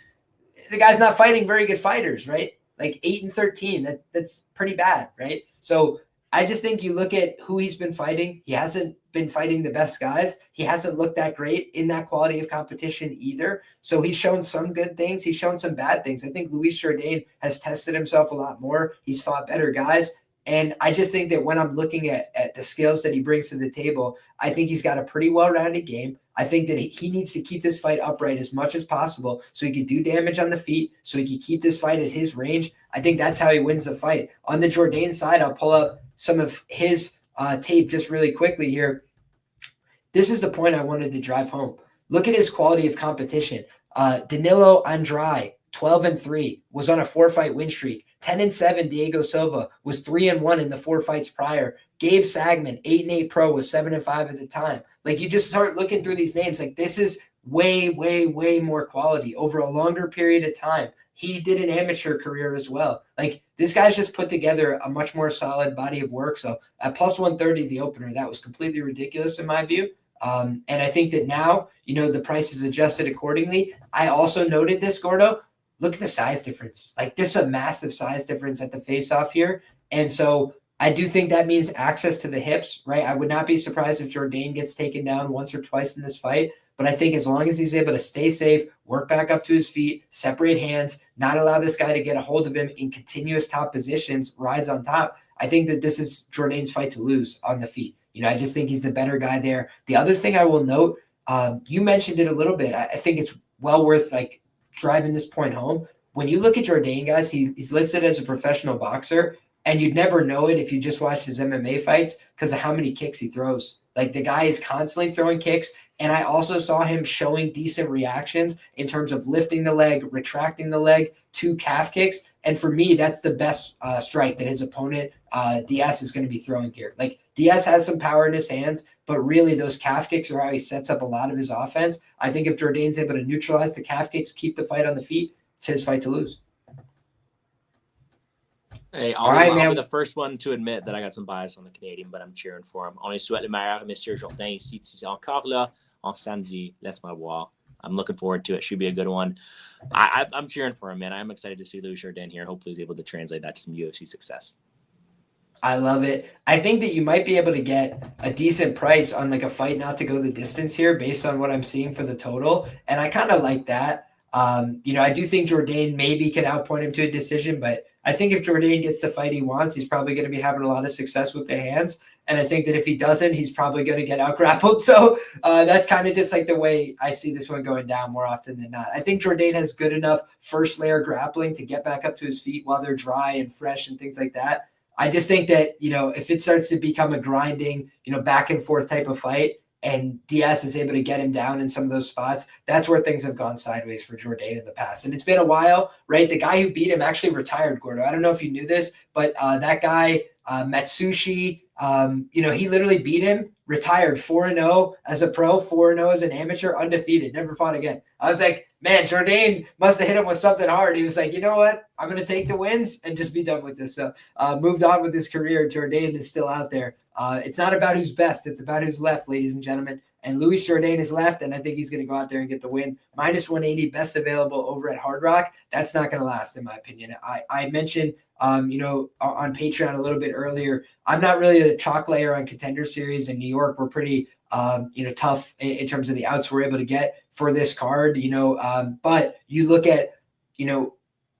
The guy's not fighting very good fighters, right? Like 8-13. That's pretty bad, right? So I just think you look at who he's been fighting. He hasn't been fighting the best guys. He hasn't looked that great in that quality of competition either. So he's shown some good things. He's shown some bad things. I think Luis Jourdain has tested himself a lot more. He's fought better guys. And I just think that when I'm looking at the skills that he brings to the table, I think he's got a pretty well-rounded game. I think that he needs to keep this fight upright as much as possible so he can do damage on the feet, so he can keep this fight at his range. I think that's how he wins the fight. On the Jourdain side, I'll pull up some of his tape just really quickly here. This is the point I wanted to drive home. Look at his quality of competition. Danilo Andrade, 12-3, was on a 4-fight win streak. 10-7, Diego Silva was 3-1 in the 4 fights prior. Gabe Sagman, 8-8 pro, was 7-5 at the time. Like, you just start looking through these names. Like, this is way, way, way more quality over a longer period of time. He did an amateur career as well. Like, this guy's just put together a much more solid body of work. So at plus 130, the opener, that was completely ridiculous in my view. And I think that now, the price is adjusted accordingly. I also noted this, Gordo. Look at the size difference. Like, there's a massive size difference at the face-off here. And so I do think that means access to the hips, right? I would not be surprised if Jourdain gets taken down once or twice in this fight. But I think as long as he's able to stay safe, work back up to his feet, separate hands, not allow this guy to get a hold of him in continuous top positions, rides on top, I think that this is Jourdain's fight to lose on the feet. I just think he's the better guy there. The other thing I will note, you mentioned it a little bit. I think it's well worth driving this point home. When you look at Jourdain, guys, he's listed as a professional boxer, and you'd never know it if you just watched his MMA fights because of how many kicks he throws. Like, the guy is constantly throwing kicks, and I also saw him showing decent reactions in terms of lifting the leg, retracting the leg, 2 calf kicks. And for me, that's the best strike that his opponent, Diaz, is going to be throwing here. Like, Diaz has some power in his hands, but really those calf kicks are how he sets up a lot of his offense. I think if Jourdain's able to neutralize the calf kicks, keep the fight on the feet, it's his fight to lose. Hey, I'll be the first one to admit that I got some bias on the Canadian, but I'm cheering for him. On lui souhaite le meilleur, Monsieur Jourdain, ici, c'est encore là, en samedi. Laisse-moi voir. I'm looking forward to it. Should be a good one. I'm cheering for him, man. I'm excited to see Luis Jourdain here. Hopefully he's able to translate that to some UFC success. I love it. I think that you might be able to get a decent price on a fight not to go the distance here based on what I'm seeing for the total. And I kind of like that. I do think Jourdain maybe could outpoint him to a decision, but I think if Jourdain gets the fight he wants, he's probably going to be having a lot of success with the hands. And I think that if he doesn't, he's probably going to get out-grappled. So that's kind of just the way I see this one going down more often than not. I think Jourdain has good enough first-layer grappling to get back up to his feet while they're dry and fresh and things like that. I just think that, if it starts to become a grinding, back-and-forth type of fight, and Diaz is able to get him down in some of those spots, that's where things have gone sideways for Jourdain in the past. And it's been a while, right? The guy who beat him actually retired, Gordo. I don't know if you knew this, but that guy, Matsushi, he literally beat him, retired 4-0 as a pro, 4-0 as an amateur, undefeated, never fought again. I was like, man, Jourdain must have hit him with something hard. He was like, you know what? I'm going to take the wins and just be done with this. So moved on with his career. Jourdain is still out there. It's not about who's best. It's about who's left, ladies and gentlemen. And Luis Jourdain is left, and I think he's going to go out there and get the win. Minus 180, best available over at Hard Rock. That's not going to last, in my opinion. I mentioned, on Patreon a little bit earlier, I'm not really a chalk layer on Contender Series. In New York, we're pretty, tough in terms of the outs we're able to get for this card, but you look at,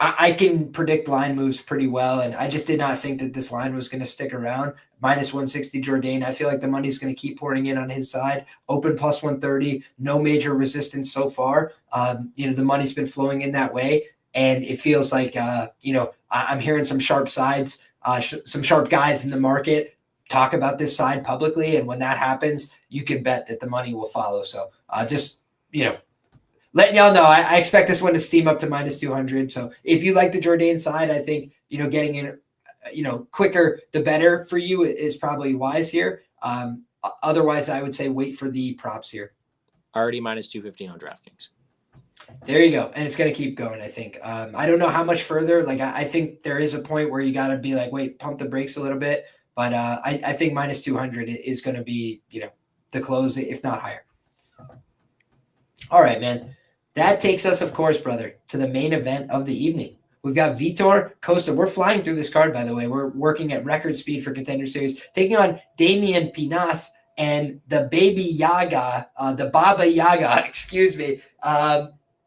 I can predict line moves pretty well, and I just did not think that this line was going to stick around. Minus 160 Jourdain. I feel like the money's going to keep pouring in on his side. Open plus 130. No major resistance so far. The money's been flowing in that way, and it feels like, I'm hearing some sharp sides, some sharp guys in the market talk about this side publicly. And when that happens, you can bet that the money will follow. So just, letting y'all know, I expect this one to steam up to minus 200. So if you like the Jourdain side, I think, getting in, quicker, the better for you is probably wise here. Otherwise, I would say wait for the props here. Already minus 215 on DraftKings. There you go. And it's going to keep going, I think. I don't know how much further. Like, I think there is a point where you got to be like, wait, pump the brakes a little bit. But I think minus 200 is going to be, the close, if not higher. All right, man. That takes us, of course, brother, to the main event of the evening. We've got Vitor, Costa. We're flying through this card, by the way. We're working at record speed for Contender Series, taking on Damian, Pinas, and the Baby Yaga, the Baba Yaga, excuse me.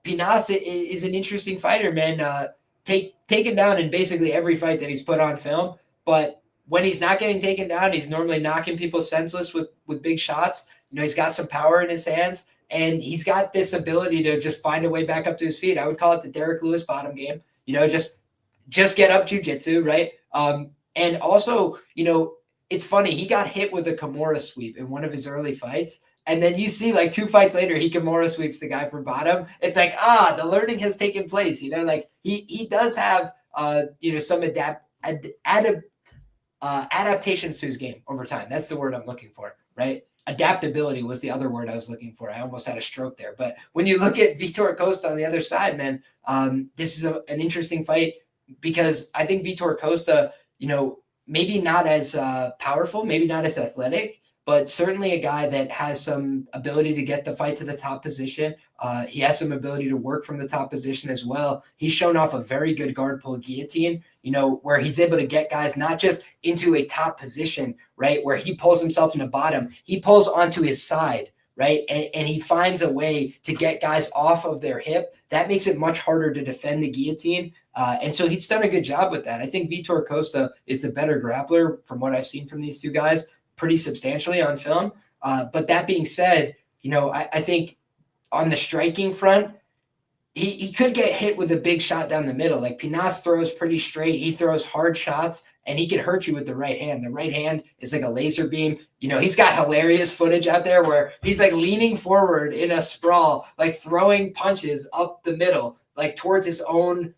Pinas is an interesting fighter, man. Taken down in basically every fight that he's put on film. But when he's not getting taken down, he's normally knocking people senseless with big shots. He's got some power in his hands. And he's got this ability to just find a way back up to his feet. I would call it the Derek Lewis bottom game. Just get up jiu-jitsu, right? And also, it's funny. He got hit with a Kimura sweep in one of his early fights. And then you see like 2 fights later, he Kimura sweeps the guy from bottom. It's like, the learning has taken place. Like he does have, some adaptations to his game over time. That's the word I'm looking for, right? Adaptability was the other word I was looking for. I almost had a stroke there. But when you look at Vitor Costa on the other side, man, this is an interesting fight because I think Vitor Costa, maybe not as powerful, maybe not as athletic, but certainly a guy that has some ability to get the fight to the top position. He has some ability to work from the top position as well. He's shown off a very good guard pull guillotine, where he's able to get guys not just into a top position, right, where he pulls himself in the bottom. He pulls onto his side, right, and he finds a way to get guys off of their hip. That makes it much harder to defend the guillotine. And so he's done a good job with that. I think Vitor Costa is the better grappler from what I've seen from these two guys pretty substantially on film. But that being said, I think on the striking front, he could get hit with a big shot down the middle. Like Pinas throws pretty straight. He throws hard shots, and he can hurt you with the right hand. The right hand is like a laser beam. He's got hilarious footage out there where he's like leaning forward in a sprawl, like throwing punches up the middle, like towards his own,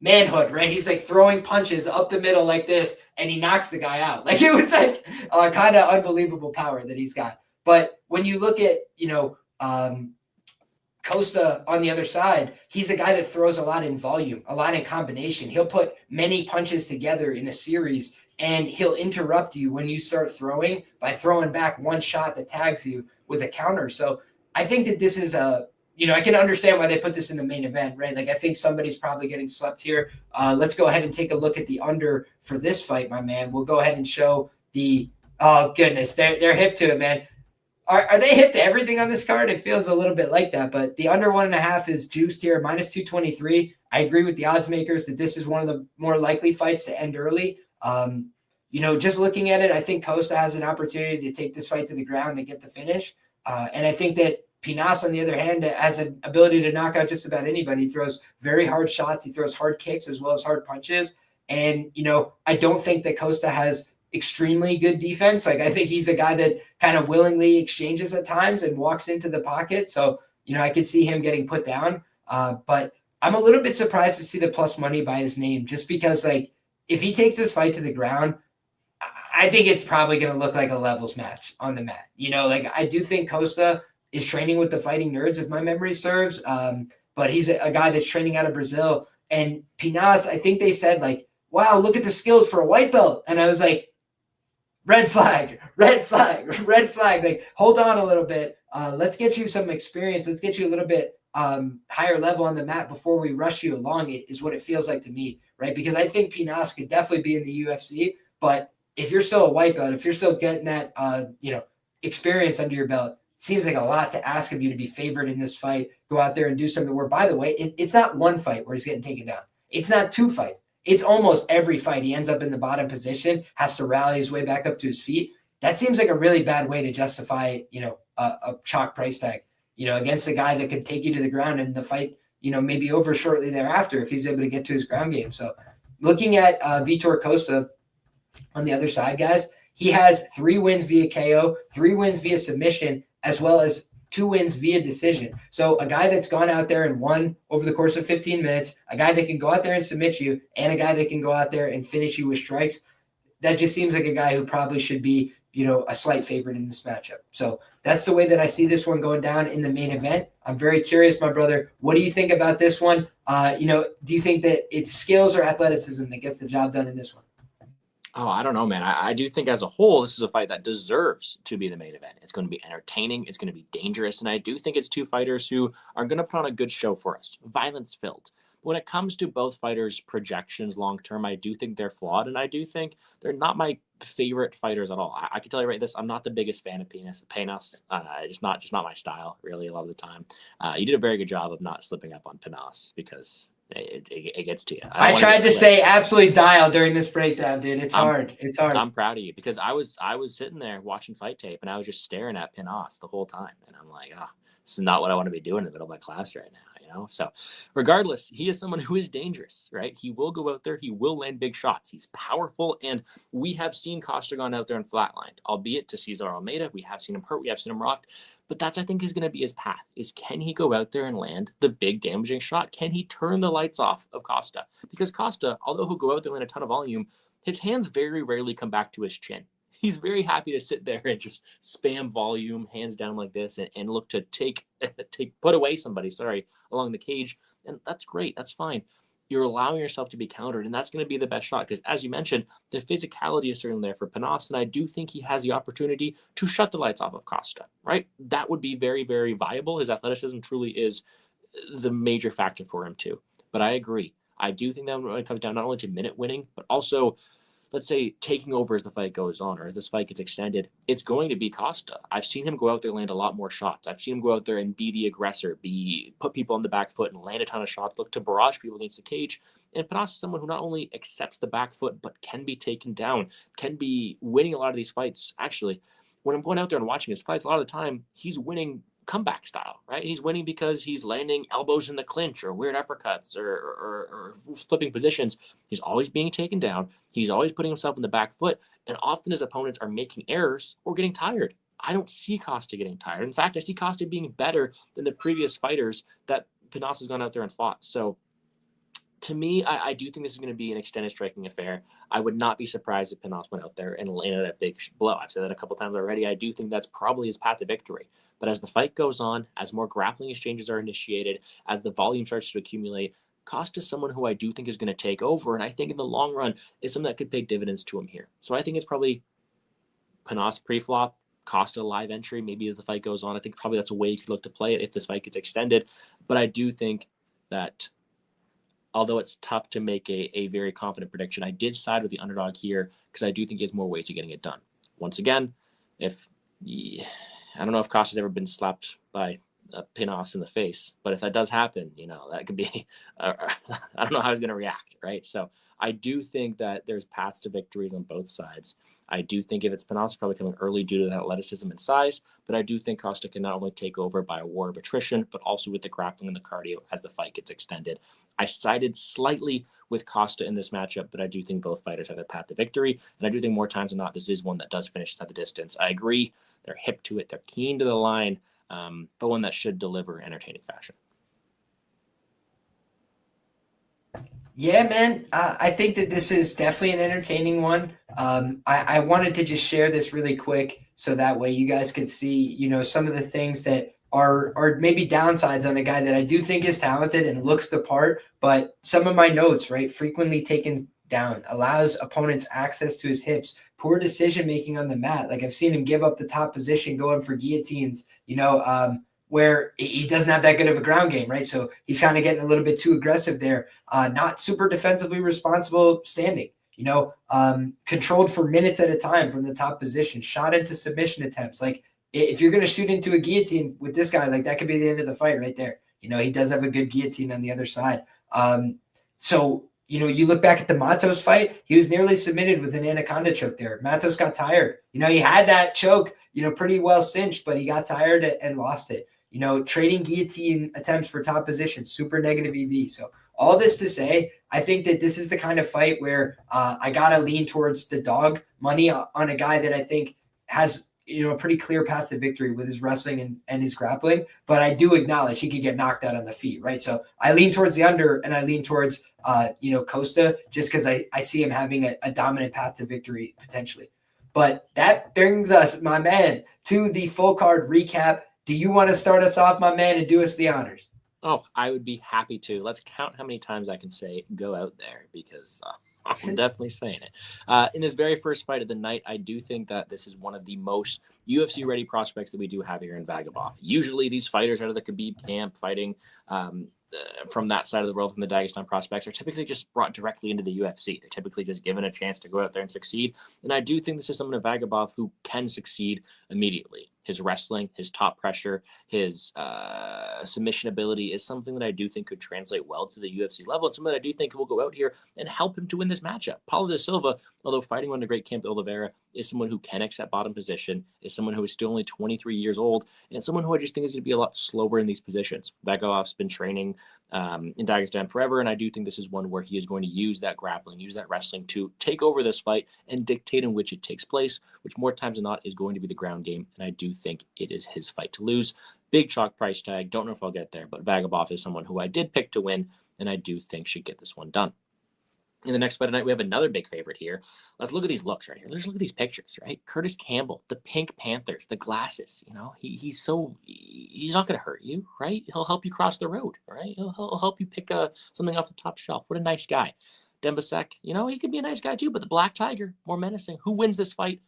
manhood, right? He's like throwing punches up the middle like this, and he knocks the guy out. Like it was like kind of unbelievable power that he's got. But when you look at, Costa on the other side, he's a guy that throws a lot in volume, a lot in combination. He'll put many punches together in a series, and he'll interrupt you when you start throwing by throwing back one shot that tags you with a counter. So I think that this is I can understand why they put this in the main event, right? Like I think somebody's probably getting slept here. Let's go ahead and take a look at the under for this fight, my man. We'll go ahead and show oh goodness, they're hip to it, man. Are they hip to everything on this card? It feels a little bit like that, but the under 1.5 is juiced here, minus 223. I agree with the odds makers that this is one of the more likely fights to end early. Just looking at it, I think Costa has an opportunity to take this fight to the ground and get the finish. And I think that Pinas, on the other hand, has an ability to knock out just about anybody. He throws very hard shots. He throws hard kicks as well as hard punches. And, I don't think that Costa has extremely good defense. Like I think he's a guy that kind of willingly exchanges at times and walks into the pocket. So, I could see him getting put down. But I'm a little bit surprised to see the plus money by his name, just because like if he takes this fight to the ground, I think it's probably going to look like a levels match on the mat. I do think Costa is training with the Fighting Nerds, if my memory serves. But he's a guy that's training out of Brazil. And Pinas, I think they said like, wow, look at the skills for a white belt. And I was like, red flag, red flag, red flag. Like, hold on a little bit. Let's get you some experience. Let's get you a little bit higher level on the mat before we rush you along, is what it feels like to me, right? Because I think Pinas could definitely be in the UFC. But if you're still a white belt, if you're still getting that, experience under your belt, seems like a lot to ask of you to be favored in this fight. Go out there and do something where, by the way, it's not one fight where he's getting taken down. It's not 2 fights. It's almost every fight he ends up in the bottom position, has to rally his way back up to his feet. That seems like a really bad way to justify, a chalk price tag, against a guy that could take you to the ground and the fight, maybe over shortly thereafter if he's able to get to his ground game. So looking at Vitor Costa, on the other side, guys, he has 3 wins via KO, 3 wins via submission, as well as 2 wins via decision. So a guy that's gone out there and won over the course of 15 minutes, a guy that can go out there and submit you, and a guy that can go out there and finish you with strikes, that just seems like a guy who probably should be, a slight favorite in this matchup. So that's the way that I see this one going down in the main event. I'm very curious, my brother. What do you think about this one? Do you think that it's skills or athleticism that gets the job done in this one? Oh, I don't know, man. I do think as a whole, this is a fight that deserves to be the main event. It's going to be entertaining. It's going to be dangerous. And I do think it's 2 fighters who are going to put on a good show for us. Violence filled. When it comes to both fighters' projections long term, I do think they're flawed. And I do think they're not my favorite fighters at all. I can tell you right this, I'm not the biggest fan of Pinas. It's just not my style, really, a lot of the time. You did a very good job of not slipping up on Pinas because it gets to you. I tried to stay absolutely dialed during this breakdown, dude. It's hard. It's hard. I'm proud of you because I was sitting there watching fight tape and I was just staring at Pinas the whole time. And I'm like, this is not what I want to be doing in the middle of my class right now. So regardless, he is someone who is dangerous, right? He will go out there. He will land big shots. He's powerful. And we have seen Costa gone out there and flatlined, albeit to Cesar Almeida. We have seen him hurt. We have seen him rocked. But that's, I think, is going to be his path, is can he go out there and land the big damaging shot? Can he turn the lights off of Costa? Because Costa, although he'll go out there and land a ton of volume, his hands very rarely come back to his chin. He's very happy to sit there and just spam volume, hands down like this, and look to put away somebody, along the cage. And that's great. That's fine. You're allowing yourself to be countered, and that's going to be the best shot because, as you mentioned, the physicality is certainly there for Pinas, and I do think he has the opportunity to shut the lights off of Costa, right? That would be very, very viable. His athleticism truly is the major factor for him, too. But I agree. I do think that when it comes down not only to minute winning, but also, let's say, taking over as the fight goes on or as this fight gets extended, it's going to be Costa. I've seen him go out there and land a lot more shots. I've seen him go out there and be the aggressor, put people on the back foot and land a ton of shots, look to barrage people against the cage. And Pinas is someone who not only accepts the back foot, but can be taken down, can be winning a lot of these fights. Actually, when I'm going out there and watching his fights, a lot of the time, he's winning comeback style, right? He's winning because he's landing elbows in the clinch or weird uppercuts or flipping positions. He's always being taken down. He's always putting himself in the back foot. And often his opponents are making errors or getting tired. I don't see Costa getting tired. In fact, I see Costa being better than the previous fighters that Pinas has gone out there and fought. So to me, I do think this is going to be an extended striking affair. I would not be surprised if Pinas went out there and landed a big blow. I've said that a couple times already. I do think that's probably his path to victory. But as the fight goes on, as more grappling exchanges are initiated, as the volume starts to accumulate, Costa is someone who I do think is going to take over. And I think in the long run is something that could pay dividends to him here. So I think it's probably Pinas pre-flop, Costa live entry, maybe as the fight goes on. I think probably that's a way you could look to play it if this fight gets extended. But I do think that although it's tough to make a very confident prediction, I did side with the underdog here because I do think he has more ways of getting it done. Once again, I don't know if Costa's ever been slapped by Pinas in the face, but if that does happen, that could be, I don't know how he's going to react, right? So I do think that there's paths to victories on both sides. I do think if it's Pinas, it's probably coming early due to that athleticism and size, but I do think Costa can not only take over by a war of attrition, but also with the grappling and the cardio as the fight gets extended. I sided slightly with Costa in this matchup, but I do think both fighters have a path to victory, and I do think more times than not, this is one that does finish at the distance. I agree. They're hip to it. They're keen to the line, but one that should deliver in entertaining fashion. Yeah, man. I think that this is definitely an entertaining one. I wanted to just share this really quick so that way you guys could see, some of the things that are maybe downsides on a guy that I do think is talented and looks the part, but some of my notes, right? Frequently taken down, allows opponents access to his hips, poor decision-making on the mat. Like I've seen him give up the top position going for guillotines, where he doesn't have that good of a ground game, right? So he's kind of getting a little bit too aggressive there. Not super defensively responsible standing, controlled for minutes at a time from the top position, shot into submission attempts. Like if you're going to shoot into a guillotine with this guy, like that could be the end of the fight right there. He does have a good guillotine on the other side. So you look back at the Matos fight, he was nearly submitted with an anaconda choke there. Matos got tired. He had that choke, pretty well cinched, but he got tired and lost it. Trading guillotine attempts for top position, super negative EV. So all this to say, I think that this is the kind of fight where I got to lean towards the dog money on a guy that I think has a pretty clear path to victory with his wrestling and his grappling, but I do acknowledge he could get knocked out on the feet, right? So I lean towards the under, and I lean towards Costa, just because I see him having a dominant path to victory potentially. But that brings us, my man, to the full card recap. Do you want to start us off, my man, and do us the honors? Oh, I would be happy to. Let's count how many times I can say go out there, because I'm definitely saying it. In his very first fight of the night, I do think that this is one of the most UFC-ready prospects that we do have here in Vagabov. Usually these fighters out of the Khabib camp fighting from that side of the world, from the Dagestan prospects, are typically just brought directly into the UFC. They're typically just given a chance to go out there and succeed. And I do think this is someone in Vagabov who can succeed immediately. His wrestling, his top pressure, his submission ability is something that I do think could translate well to the UFC level. It's something that I do think will go out here and help him to win this matchup. Paulo de Silva, although fighting under great Campbell Oliveira, is someone who can accept bottom position, is someone who is still only 23 years old, and someone who I just think is going to be a lot slower in these positions. Vagabov's been training in Dagestan forever, and I do think this is one where he is going to use that grappling, use that wrestling to take over this fight and dictate in which it takes place, which more times than not is going to be the ground game, and I do think it is his fight to lose. Big chalk price tag. Don't know if I'll get there, but Vagabov is someone who I did pick to win, and I do think should get this one done. In the next fight tonight, we have another big favorite here. Let's look at these looks right here. Let's look at these pictures, right? Kurtis Campbell, the pink Panthers, the glasses. He's not going to hurt you, right? He'll help you cross the road, right? He'll help you pick something off the top shelf. What a nice guy. Demba, he could be a nice guy too, but the Black Tiger, more menacing. Who wins this fight?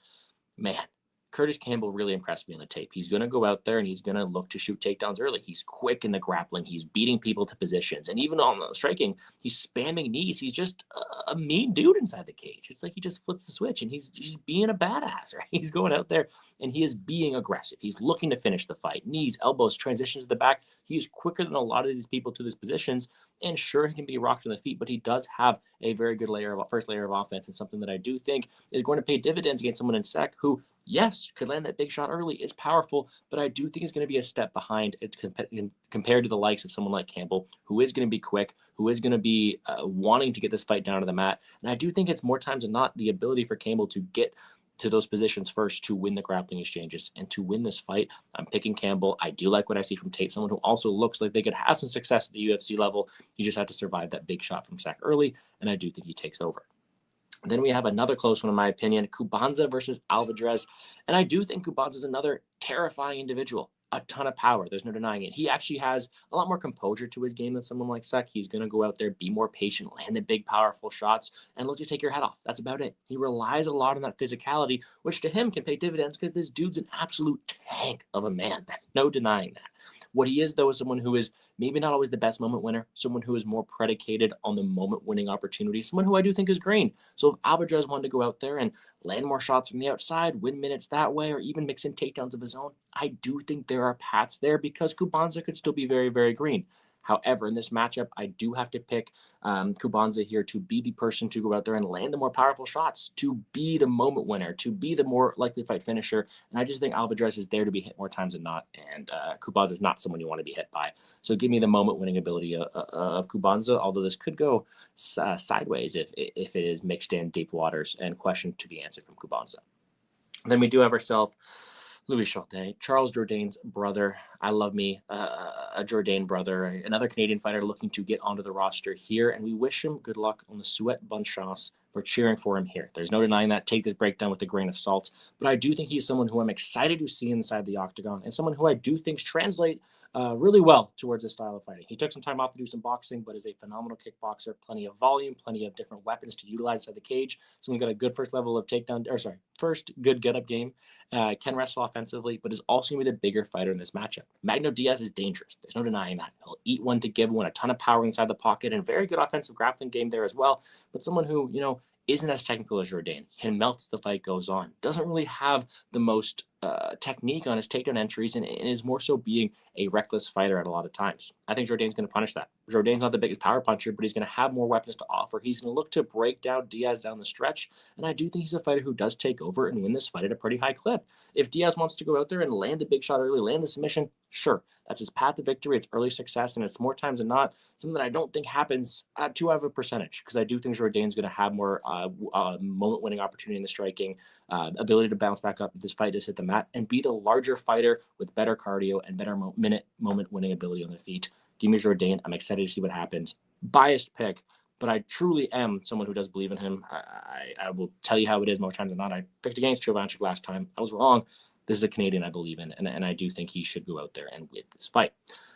Man, Kurtis Campbell really impressed me on the tape. He's going to go out there and he's going to look to shoot takedowns early. He's quick in the grappling. He's beating people to positions. And even on the striking, he's spamming knees. He's just a mean dude inside the cage. It's like he just flips the switch and he's being a badass, right? He's going out there and he is being aggressive. He's looking to finish the fight. Knees, elbows, transitions to the back. He is quicker than a lot of these people to these positions. And sure, he can be rocked on the feet, but he does have a very good first layer of offense, and something that I do think is going to pay dividends against someone in SEC who, yes, could land that big shot early. It's powerful, but I do think it's going to be a step behind it compared to the likes of someone like Campbell, who is going to be quick, who is going to be wanting to get this fight down to the mat. And I do think it's more times than not the ability for Campbell to get to those positions first to win the grappling exchanges and to win this fight. I'm picking Campbell. I do like what I see from tape. Someone who also looks like they could have some success at the UFC level. You just have to survive that big shot from SEC early, and I do think he takes over. Then we have another close one, in my opinion, Kubanza versus Alidrez. And I do think Kubanza is another terrifying individual. A ton of power. There's no denying it. He actually has a lot more composure to his game than someone like Sek. He's going to go out there, be more patient, land the big, powerful shots, and look to take your head off. That's about it. He relies a lot on that physicality, which to him can pay dividends because this dude's an absolute tank of a man. No denying that. What he is, though, is someone who is maybe not always the best moment winner, someone who is more predicated on the moment-winning opportunity, someone who I do think is green. So if Alidrez wanted to go out there and land more shots from the outside, win minutes that way, or even mix in takedowns of his own, I do think there are paths there because Kubanza could still be very, very green. However, in this matchup, I do have to pick Kubanza here to be the person to go out there and land the more powerful shots, to be the moment winner, to be the more likely fight finisher. And I just think Alidrez is there to be hit more times than not, and Kubanza is not someone you want to be hit by. So give me the moment winning ability of Kubanza, although this could go sideways if it is mixed in deep waters and question to be answered from Kubanza. Then we do have ourselves Louis Jourdain, Charles Jourdain's brother. I love me a Jourdain brother, another Canadian fighter looking to get onto the roster here, and we wish him good luck on the Souhaite bonne chance. We're cheering for him here. There's no denying that. Take this breakdown with a grain of salt, but I do think he's someone who I'm excited to see inside the octagon, and someone who I do think translate really well towards this style of fighting. He took some time off to do some boxing, but is a phenomenal kickboxer. Plenty of volume, plenty of different weapons to utilize inside the cage. Someone's got a good first level of first good get-up game. Can wrestle offensively, but is also going to be the bigger fighter in this matchup. Magno Diaz is dangerous. There's no denying that. He'll eat one to give one, a ton of power inside the pocket, and very good offensive grappling game there as well. But someone who, isn't as technical as Jourdain, can melt as the fight goes on. Doesn't really have the most technique on his takedown entries and is more so being a reckless fighter at a lot of times. I think Jourdain's going to punish that. Jourdain's not the biggest power puncher, but he's going to have more weapons to offer. He's going to look to break down Diaz down the stretch, and I do think he's a fighter who does take over and win this fight at a pretty high clip. If Diaz wants to go out there and land the big shot early, land the submission, sure. That's his path to victory. It's early success, and it's more times than not something that I don't think happens too high of a percentage, because I do think Jourdain's going to have more moment-winning opportunity in the striking, ability to bounce back up if this fight does hit the mat, and be the larger fighter with better cardio and better moment-winning ability on the feet. Give me Jourdain. I'm excited to see what happens. Biased pick, but I truly am someone who does believe in him. I will tell you how it is more times than not. I picked against Jourdain last time. I was wrong. This is a Canadian I believe in, and I do think he should go out there and win this fight.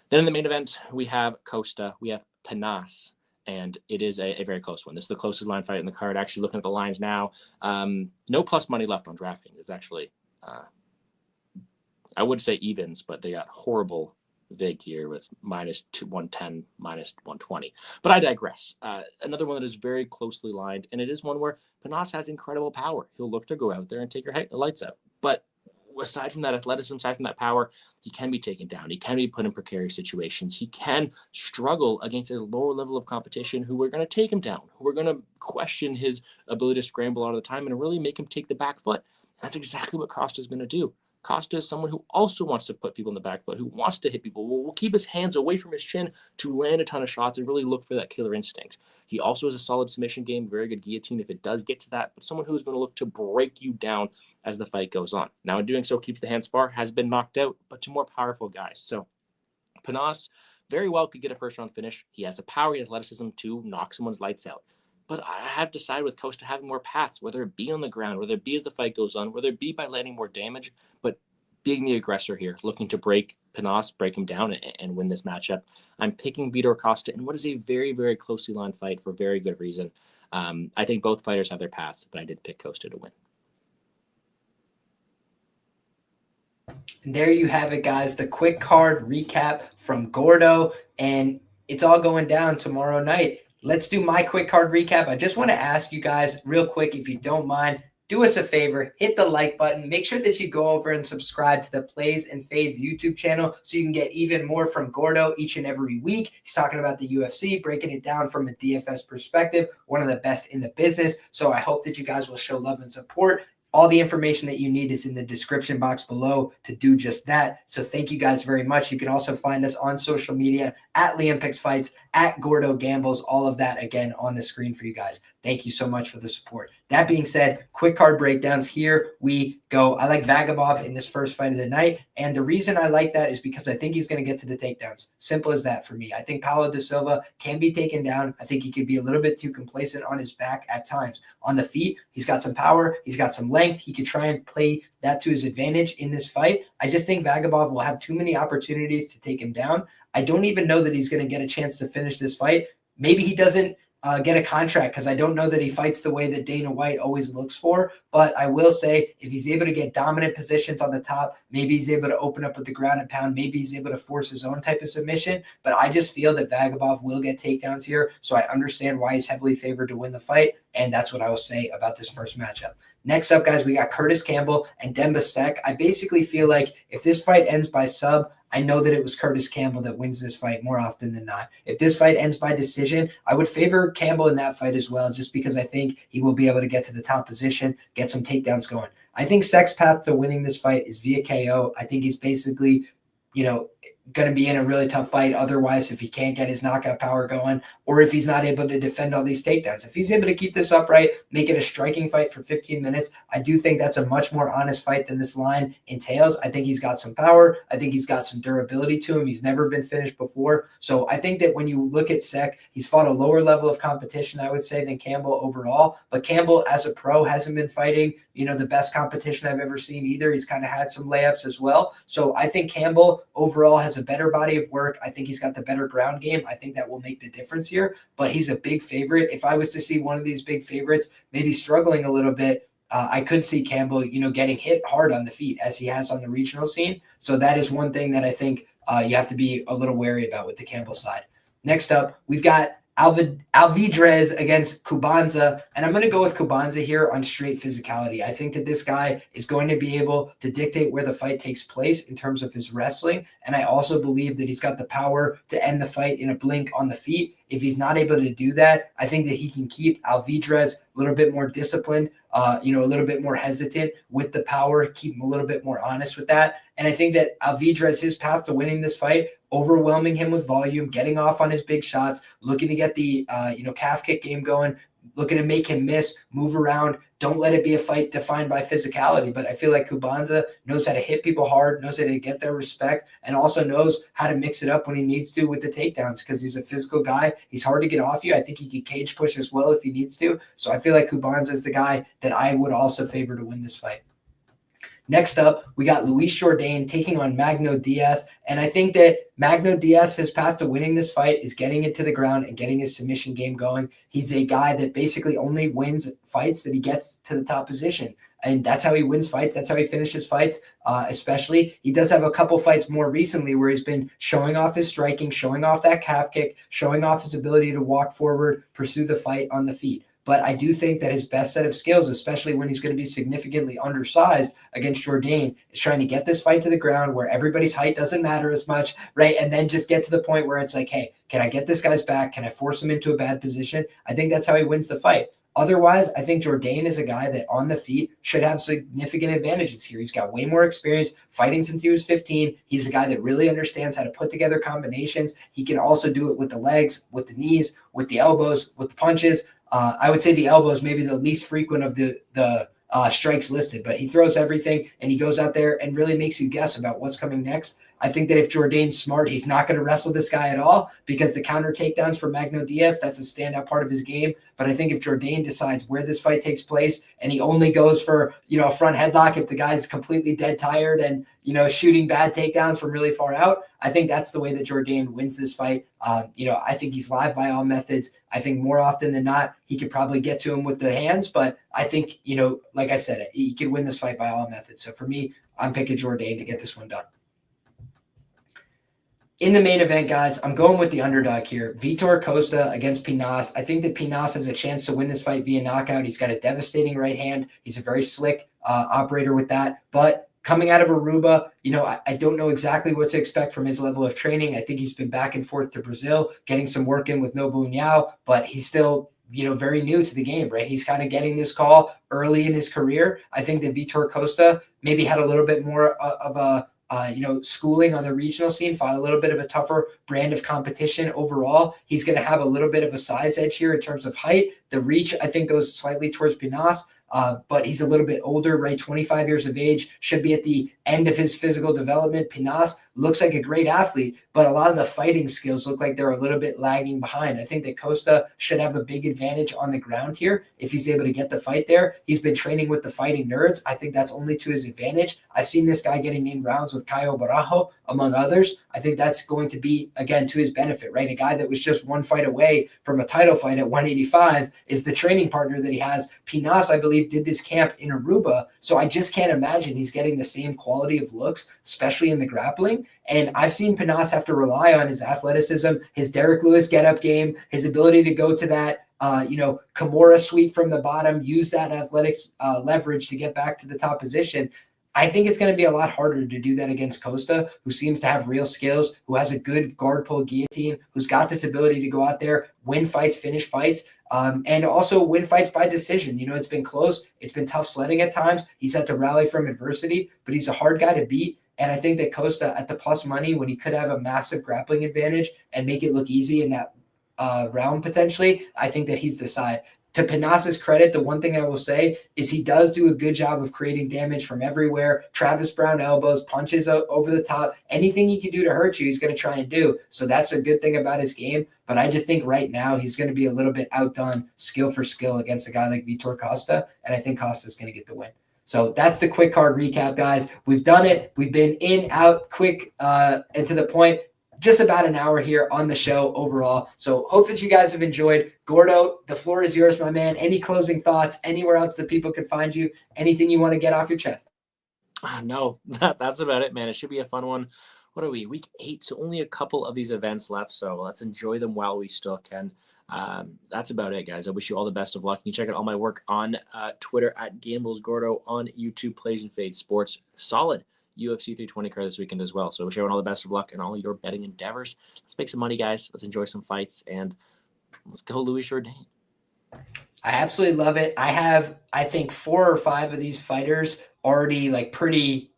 Then in the main event, we have Costa, we have Pinas, and it is a very close one. This is the closest line fight in the card. Actually, looking at the lines now, no plus money left on DraftKings. It's actually, I would say evens, but they got horrible vig here with minus 110, minus 120. But I digress. Another one that is very closely lined, and it is one where Pinas has incredible power. He'll look to go out there and take your lights out. But aside from that athleticism, aside from that power, he can be taken down. He can be put in precarious situations. He can struggle against a lower level of competition who are going to take him down, who are going to question his ability to scramble all the time and really make him take the back foot. That's exactly what Costa is going to do. Costa is someone who also wants to put people in the back foot, who wants to hit people, will keep his hands away from his chin to land a ton of shots and really look for that killer instinct. He also has a solid submission game, very good guillotine if it does get to that, but someone who is going to look to break you down as the fight goes on. Now, in doing so, keeps the hands far, has been knocked out, but to more powerful guys. So Pinas very well could get a first-round finish. He has the power and athleticism to knock someone's lights out. But I have to side with Costa having more paths, whether it be on the ground, whether it be as the fight goes on, whether it be by landing more damage, but being the aggressor here, looking to break Pinas, break him down, and win this matchup. I'm picking Vitor Costa in what is a very, very closely lined fight for very good reason. I think both fighters have their paths, but I did pick Costa to win. And there you have it, guys. The quick card recap from Gordo, and it's all going down tomorrow night. Let's do my quick card recap. I just want to ask you guys real quick, if you don't mind, do us a favor, hit the like button. Make sure that you go over and subscribe to the Plays and Fades YouTube channel so you can get even more from Gordo each and every week. He's talking about the UFC, breaking it down from a DFS perspective, one of the best in the business. So I hope that you guys will show love and support. All the information that you need is in the description box below to do just that. So thank you guys very much. You can also find us on social media at LiamPicksFights, at Gordo Gambles, all of that again on the screen for you guys. Thank you so much for the support. That being said, quick card breakdowns. Here we go. I like Vagabov in this first fight of the night. And the reason I like that is because I think he's going to get to the takedowns. Simple as that for me. I think Paulo de Silva can be taken down. I think he could be a little bit too complacent on his back at times. On the feet, he's got some power. He's got some length. He could try and play that to his advantage in this fight. I just think Vagabov will have too many opportunities to take him down. I don't even know that he's going to get a chance to finish this fight. Maybe he doesn't get a contract, because I don't know that he fights the way that Dana White always looks for. But I will say, if he's able to get dominant positions on the top, maybe he's able to open up with the ground and pound, maybe he's able to force his own type of submission. But I just feel that Vagabov will get takedowns here, so I understand why he's heavily favored to win the fight, and that's what I will say about this first matchup. Next up, guys, we got Kurtis Campbell and Demba. I basically feel like if this fight ends by sub, I know that it was Kurtis Campbell that wins this fight more often than not. If this fight ends by decision, I would favor Campbell in that fight as well, just because I think he will be able to get to the top position, get some takedowns going. I think Sek's path to winning this fight is via KO. I think he's basically, going to be in a really tough fight otherwise if he can't get his knockout power going, or if he's not able to defend all these takedowns. If he's able to keep this upright, make it a striking fight for 15 minutes, I do think that's a much more honest fight than this line entails. I think he's got some power. I think he's got some durability to him. He's never been finished before. So I think that when you look at Sek, he's fought a lower level of competition, I would say, than Campbell overall. But Campbell, as a pro, hasn't been fighting, the best competition I've ever seen either. He's kind of had some layups as well. So I think Campbell overall has a better body of work. I think he's got the better ground game. I think that will make the difference here, but he's a big favorite. If I was to see one of these big favorites maybe struggling a little bit, I could see Campbell, getting hit hard on the feet as he has on the regional scene. So that is one thing that I think you have to be a little wary about with the Campbell side. Next up, we've got Alidrez against Kubanza, and I'm going to go with Kubanza here on straight physicality. I think that this guy is going to be able to dictate where the fight takes place in terms of his wrestling, and I also believe that he's got the power to end the fight in a blink on the feet. If he's not able to do that, I think that he can keep Alidrez a little bit more disciplined, a little bit more hesitant with the power, keep him a little bit more honest with that. And I think that Alidrez, his path to winning this fight, overwhelming him with volume, getting off on his big shots, looking to get the calf kick game going, looking to make him miss, move around. Don't let it be a fight defined by physicality. But I feel like Kubanza knows how to hit people hard, knows how to get their respect, and also knows how to mix it up when he needs to with the takedowns because he's a physical guy. He's hard to get off you. I think he could cage push as well if he needs to. So I feel like Kubanza is the guy that I would also favor to win this fight. Next up, we got Jourdain taking on Magno Diaz. And I think that Magno Diaz, his path to winning this fight is getting it to the ground and getting his submission game going. He's a guy that basically only wins fights that he gets to the top position. And that's how he wins fights. That's how he finishes fights, especially. He does have a couple fights more recently where he's been showing off his striking, showing off that calf kick, showing off his ability to walk forward, pursue the fight on the feet. But I do think that his best set of skills, especially when he's going to be significantly undersized against Jourdain, is trying to get this fight to the ground where everybody's height doesn't matter as much, right? And then just get to the point where it's like, hey, can I get this guy's back? Can I force him into a bad position? I think that's how he wins the fight. Otherwise, I think Jourdain is a guy that on the feet should have significant advantages here. He's got way more experience fighting since he was 15. He's a guy that really understands how to put together combinations. He can also do it with the legs, with the knees, with the elbows, with the punches. I would say the elbow is maybe the least frequent of the strikes listed, but he throws everything and he goes out there and really makes you guess about what's coming next. I think that if Jourdain's smart, he's not going to wrestle this guy at all because the counter takedowns for Magno Diaz, that's a standout part of his game. But I think if Jourdain decides where this fight takes place and he only goes for, a front headlock if the guy's completely dead tired and, shooting bad takedowns from really far out, I think that's the way that Jourdain wins this fight. I think he's live by all methods. I think more often than not, he could probably get to him with the hands, but I think, like I said, he could win this fight by all methods. So for me, I'm picking Jourdain to get this one done. In the main event, guys, I'm going with the underdog here. Vitor Costa against Pinas. I think that Pinas has a chance to win this fight via knockout. He's got a devastating right hand. He's a very slick operator with that. But coming out of Aruba, I don't know exactly what to expect from his level of training. I think he's been back and forth to Brazil, getting some work in with Novo União, but he's still very new to the game, right? He's kind of getting this call early in his career. I think that Vitor Costa maybe had a little bit more of a schooling on the regional scene, fought a little bit of a tougher brand of competition overall. He's going to have a little bit of a size edge here in terms of height. The reach, I think, goes slightly towards Pinas, but he's a little bit older, right? 25 years of age, should be at the end of his physical development. Pinas looks like a great athlete, but a lot of the fighting skills look like they're a little bit lagging behind. I think that Costa should have a big advantage on the ground here if he's able to get the fight there. He's been training with the Fighting Nerds. I think that's only to his advantage. I've seen this guy getting in rounds with Caio Barajo, among others. I think that's going to be, again, to his benefit, right? A guy that was just one fight away from a title fight at 185 is the training partner that he has. Pinas, I believe, did this camp in Aruba, so I just can't imagine he's getting the same quality of looks, especially in the grappling. And I've seen Pinas have to rely on his athleticism, his Derek Lewis get-up game, his ability to go to that, Kimura sweep from the bottom, use that athletics leverage to get back to the top position. I think it's going to be a lot harder to do that against Costa, who seems to have real skills, who has a good guard pull guillotine, who's got this ability to go out there, win fights, finish fights, and also win fights by decision. It's been close. It's been tough sledding at times. He's had to rally from adversity, but he's a hard guy to beat. And I think that Costa at the plus money, when he could have a massive grappling advantage and make it look easy in that round potentially, I think that he's the side. To Pinas's credit, the one thing I will say is he does do a good job of creating damage from everywhere. Travis Brown elbows, punches over the top. Anything he can do to hurt you, he's going to try and do. So that's a good thing about his game. But I just think right now he's going to be a little bit outdone skill for skill against a guy like Vitor Costa. And I think Costa's going to get the win. So that's the quick card recap, guys. We've done it. We've been in, out, quick, and to the point. Just about an hour here on the show overall. So hope that you guys have enjoyed. Gordo, the floor is yours, my man. Any closing thoughts? Anywhere else that people can find you? Anything you want to get off your chest? No, that's about it, man. It should be a fun one. What are we? Week 8, so only a couple of these events left. So let's enjoy them while we still can. That's about it, guys. I wish you all the best of luck. You can check out all my work on Twitter at GamblesGordo, on YouTube, Plays and Fades Sports. Solid UFC 320 card this weekend as well. So I wish everyone all the best of luck in all your betting endeavors. Let's make some money, guys. Let's enjoy some fights, and let's go Louis Jourdain. I absolutely love it. I have, I think, 4 or 5 of these fighters already like pretty,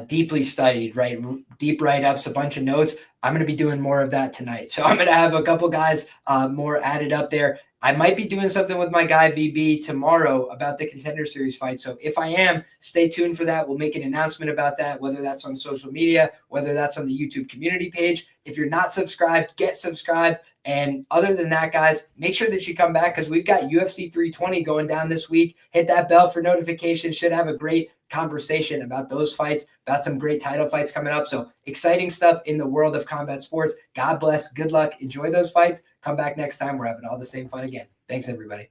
deeply studied, right? Deep write-ups, a bunch of notes. I'm going to be doing more of that tonight. So I'm going to have a couple guys more added up there. I might be doing something with my guy VB tomorrow about the Contender Series fight. So if I am, stay tuned for that. We'll make an announcement about that, whether that's on social media, whether that's on the YouTube community page. If you're not subscribed, get subscribed. And other than that, guys, make sure that you come back because we've got UFC 320 going down this week. Hit that bell for notifications. Should have a great conversation about those fights, about some great title fights coming up. So exciting stuff in the world of combat sports. God bless. Good luck. Enjoy those fights. Come back next time. We're having all the same fun again. Thanks, everybody.